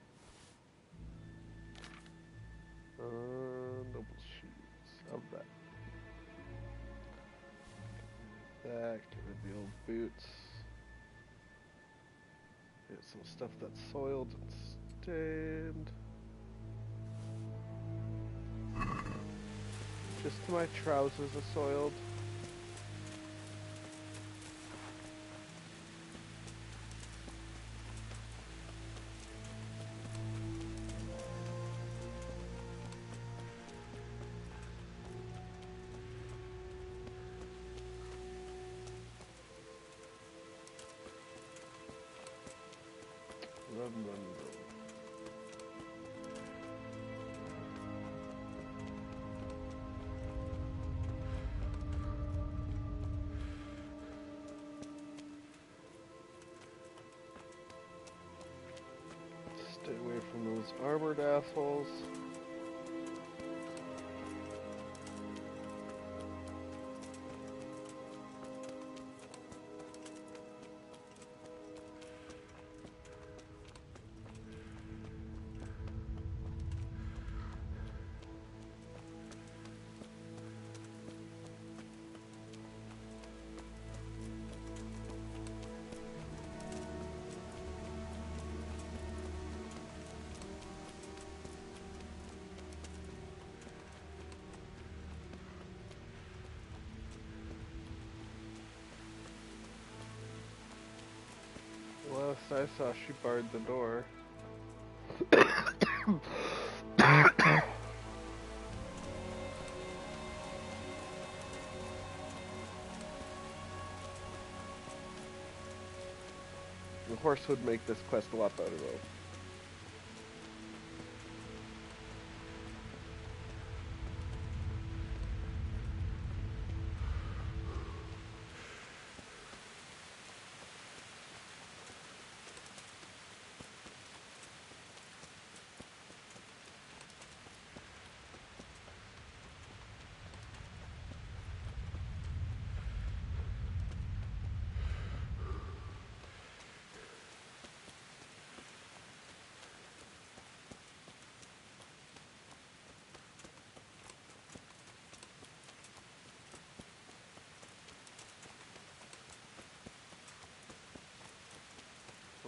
Noble's shoes. Of that. That. Get rid of the old boots. Get some stuff that's soiled and stained. Just my trousers are soiled. Run, run, run. Stay away from those armored assholes. Last I saw, she barred the door. The horse would make this quest a lot better, though.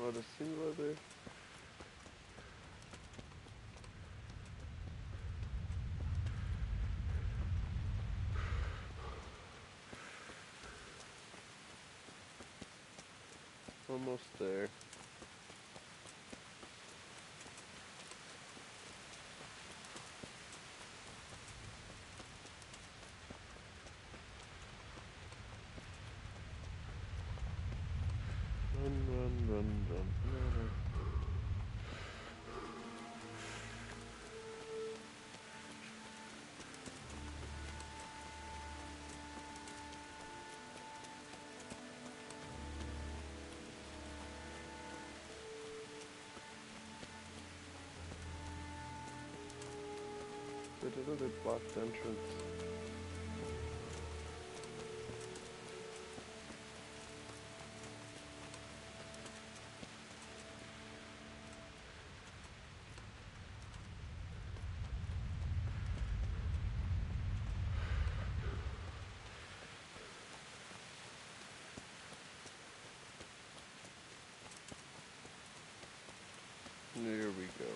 Not a single other. Almost there. Run, run, run, run, run. They blocked the entrance. There we go.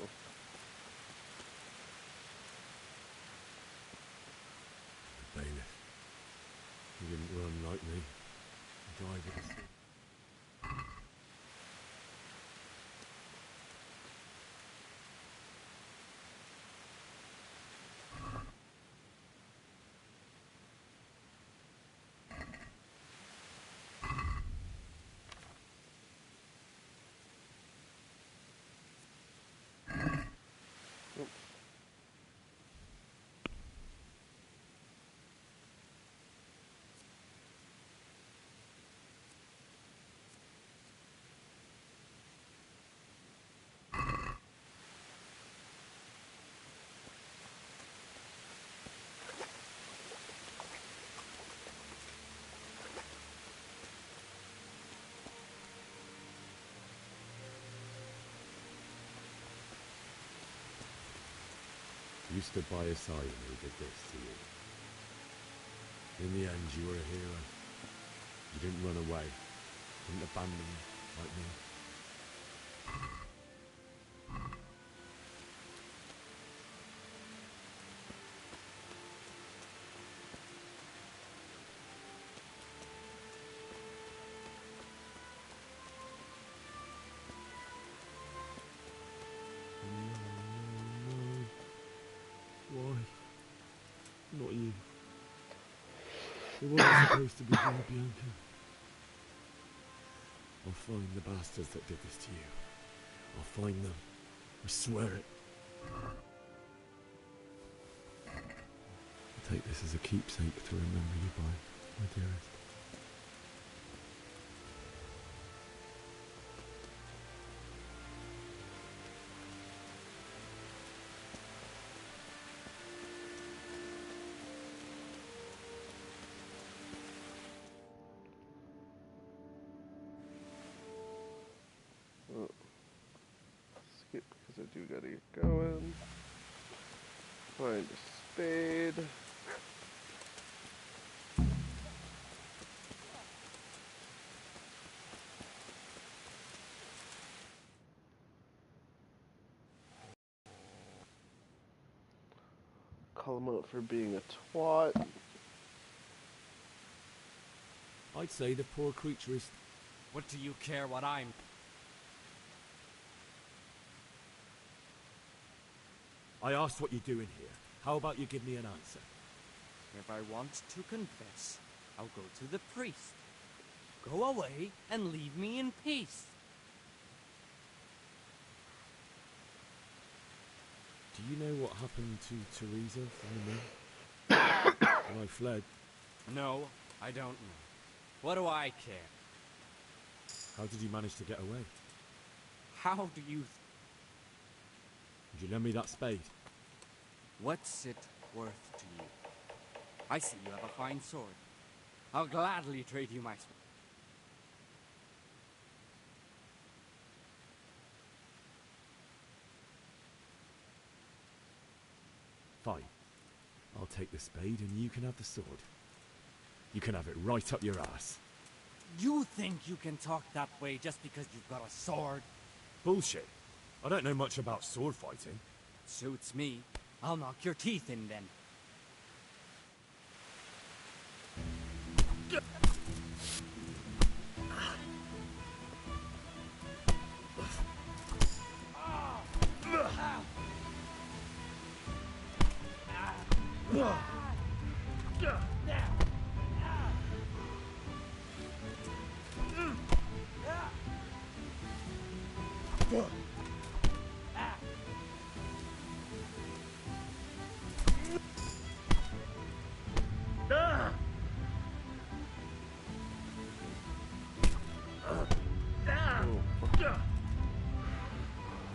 Bailiff, you didn't run like me. Dive it. stood by his side when he did this to you. In the end, you were a hero. You didn't run away. Didn't abandon me like me. Why? Not you. It wasn't supposed to be you, Bianca. I'll find the bastards that did this to you. I'll find them. I swear it. I'll take this as a keepsake to remember you by, my dearest. Skip because I do gotta get going. Find a spade. Call him out for being a twat. I'd say the poor creature is... What do you care what I'm... I asked what you're doing here. How about you give me an answer? If I want to confess, I'll go to the priest. Go away and leave me in peace. Do you know what happened to Teresa from the mill? When I fled. No, I don't know. What do I care? How did you manage to get away? How do you... Would you lend me that spade? What's it worth to you? I see you have a fine sword. I'll gladly trade you my sword. Fine. I'll take the spade and you can have the sword. You can have it right up your ass. You think you can talk that way just because you've got a sword? Bullshit. I don't know much about sword fighting. Suits me. I'll knock your teeth in then.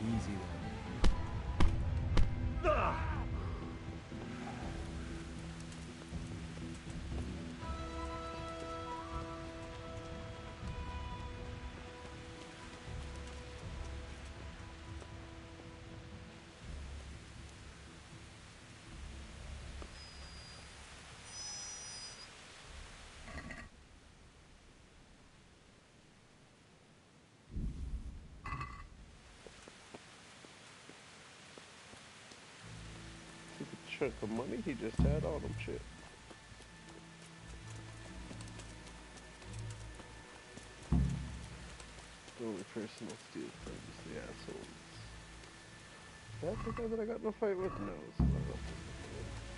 Easy there. Chunk of money he just had on him, shit. The only person I'll steal from is the assholes. Is that the guy that I got in a fight with? No, it's not.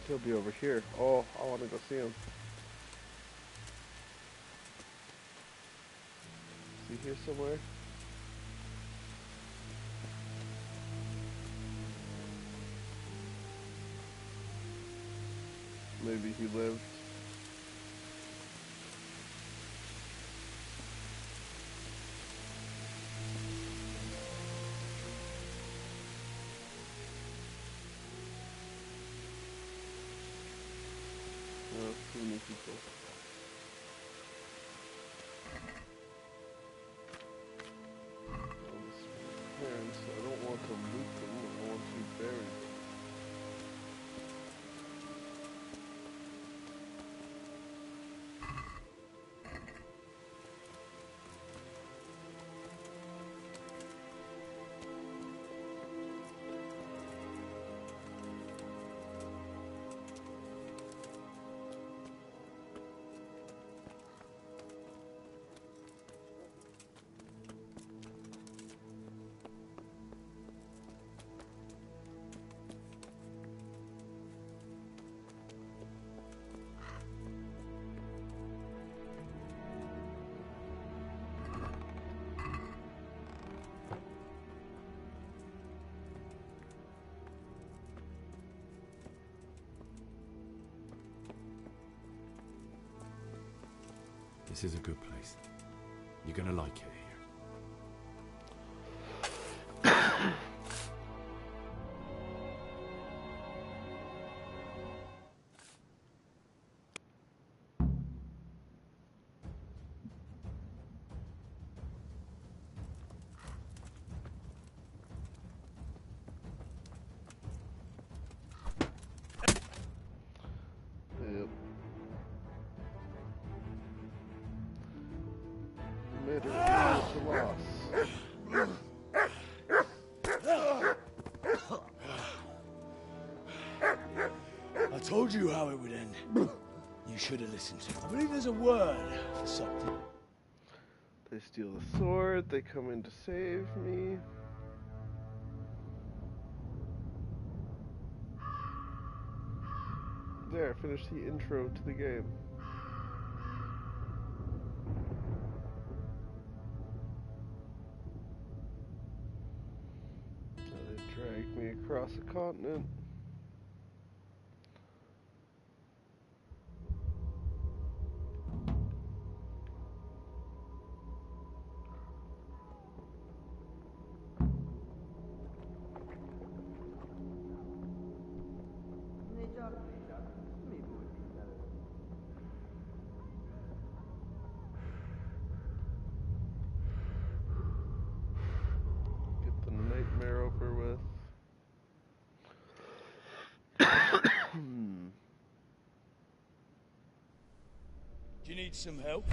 He'll be over here. Oh, I want to go see him. Is he here somewhere? Maybe he lived. No, too many people. All this parents, I don't want to loot them, I want to bury them. This is a good place. You're gonna like it here. Yep. Made it to loss. I told you how it would end. You should have listened. I believe there's a word for something. They steal the sword, they come in to save me. There, finish the intro to the game. Now they dragged me across a continent. Get the nightmare over with. Do you need some help?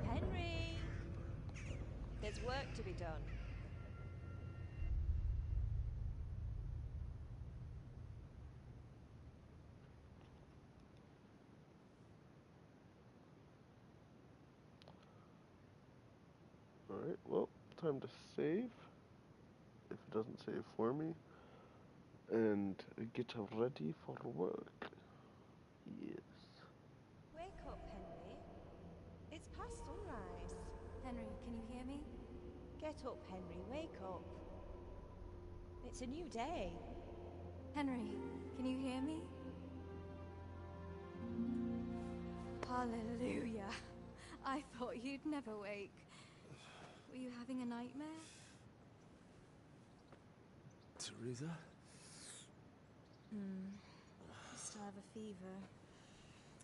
Henry! There's work to be done. Alright, well, time to save. If it doesn't save for me. And get ready for work. Yes. Wake up, Henry. It's past sunrise. Henry, can you hear me? Get up, Henry. Wake up. It's a new day. Henry, can you hear me? Hallelujah. I thought you'd never wake. Were you having a nightmare? Teresa? You still have a fever.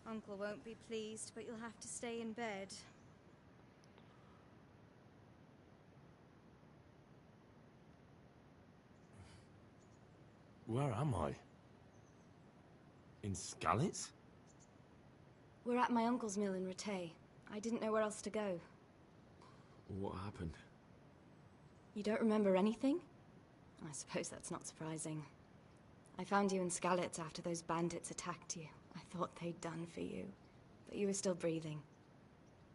Uncle won't be pleased, but you'll have to stay in bed. Where am I? In Skalitz? We're at my uncle's mill in Rattay. I didn't know where else to go. What happened? You don't remember anything? I suppose that's not surprising. I found you in Skalitz after those bandits attacked you. I thought they'd done for you, but you were still breathing.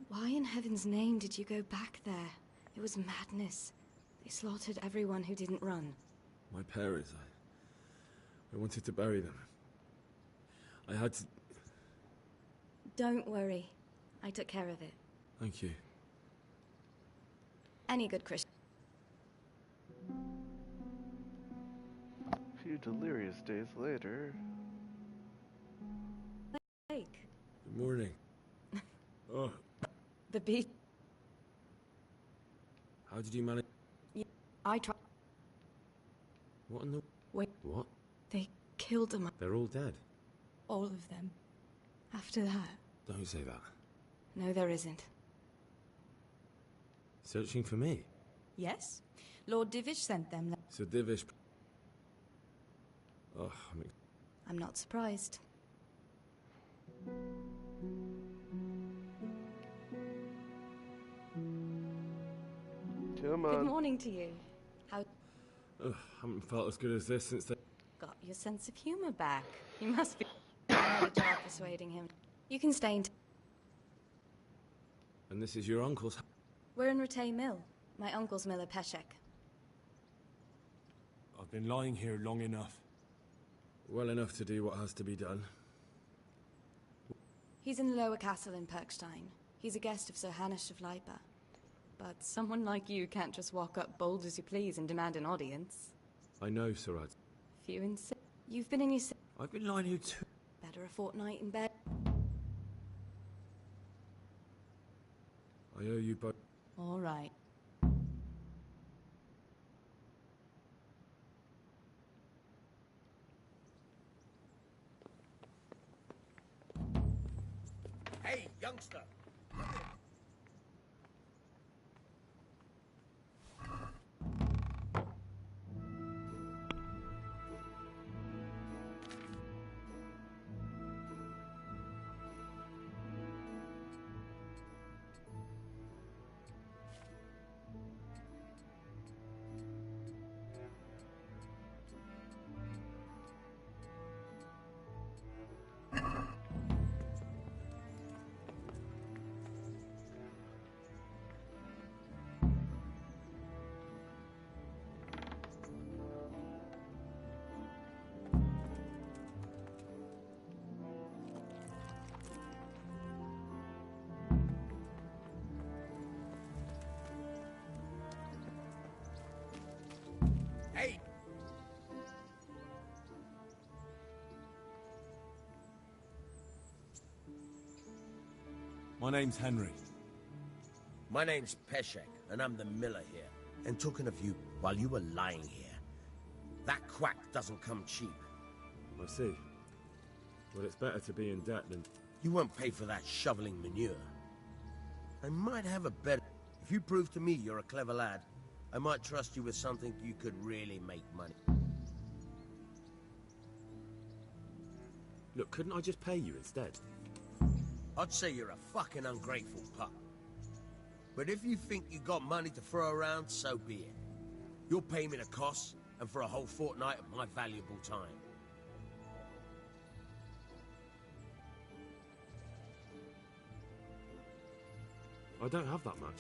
Why in heaven's name did you go back there? It was madness. They slaughtered everyone who didn't run. My parents, I wanted to bury them. I had to... Don't worry. I took care of it. Thank you. Any good Christian. A few delirious days later. Lake. Good morning. Oh, The beach. how did you manage... I tried. What in the... Wait. What? They killed them. They're all dead. All of them. After that. Don't say that. No, there isn't. Searching for me? Yes. Lord Divish sent them. So Divish... Oh, I'm not surprised. Come on. Good morning to you. How... Ugh, haven't felt as good as this since they... Got your sense of humor back. You must be... I had a job persuading him. You can stay in... And this is your uncle's... We're in Rattay Mill. My uncle's mill at Peshek. I've been lying here long enough. Well enough to do what has to be done. He's in the lower castle in Perkstein. He's a guest of Sir Hanush of Leipa. But someone like you can't just walk up bold as you please and demand an audience. I know, Suraj. If you insist... You've been in your... I've been lying here too. Better a fortnight in bed. I owe you both. All right. Hey, youngster! Hey! My name's Henry. My name's Peshek, and I'm the miller here. And talking of you, while you were lying here, that quack doesn't come cheap. I see. Well, it's better to be in debt than... You won't pay for that shoveling manure. I might have a better... If you prove to me you're a clever lad, I might trust you with something you could really make money. Look, couldn't I just pay you instead? I'd say you're a fucking ungrateful pup. But if you think you got money to throw around, so be it. You'll pay me the costs, and for a whole fortnight of my valuable time. I don't have that much.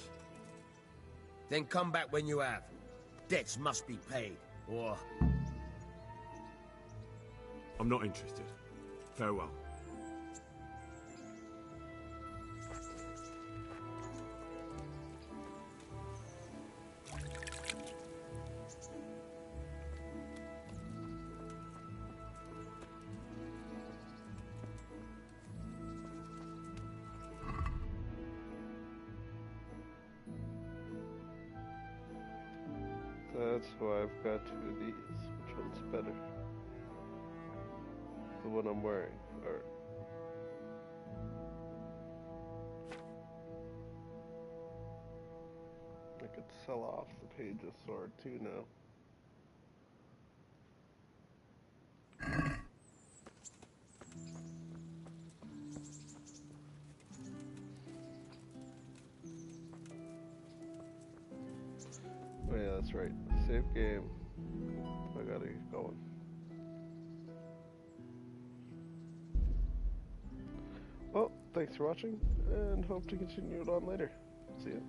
Then come back when you have. Debts must be paid, or... I'm not interested. Farewell. That's why I've got two of these. Which one's better? The one I'm wearing, or... I could sell off the page's sword too now. Oh yeah, that's right. Save game. I gotta get going. Well, thanks for watching, and hope to continue it on later. See ya.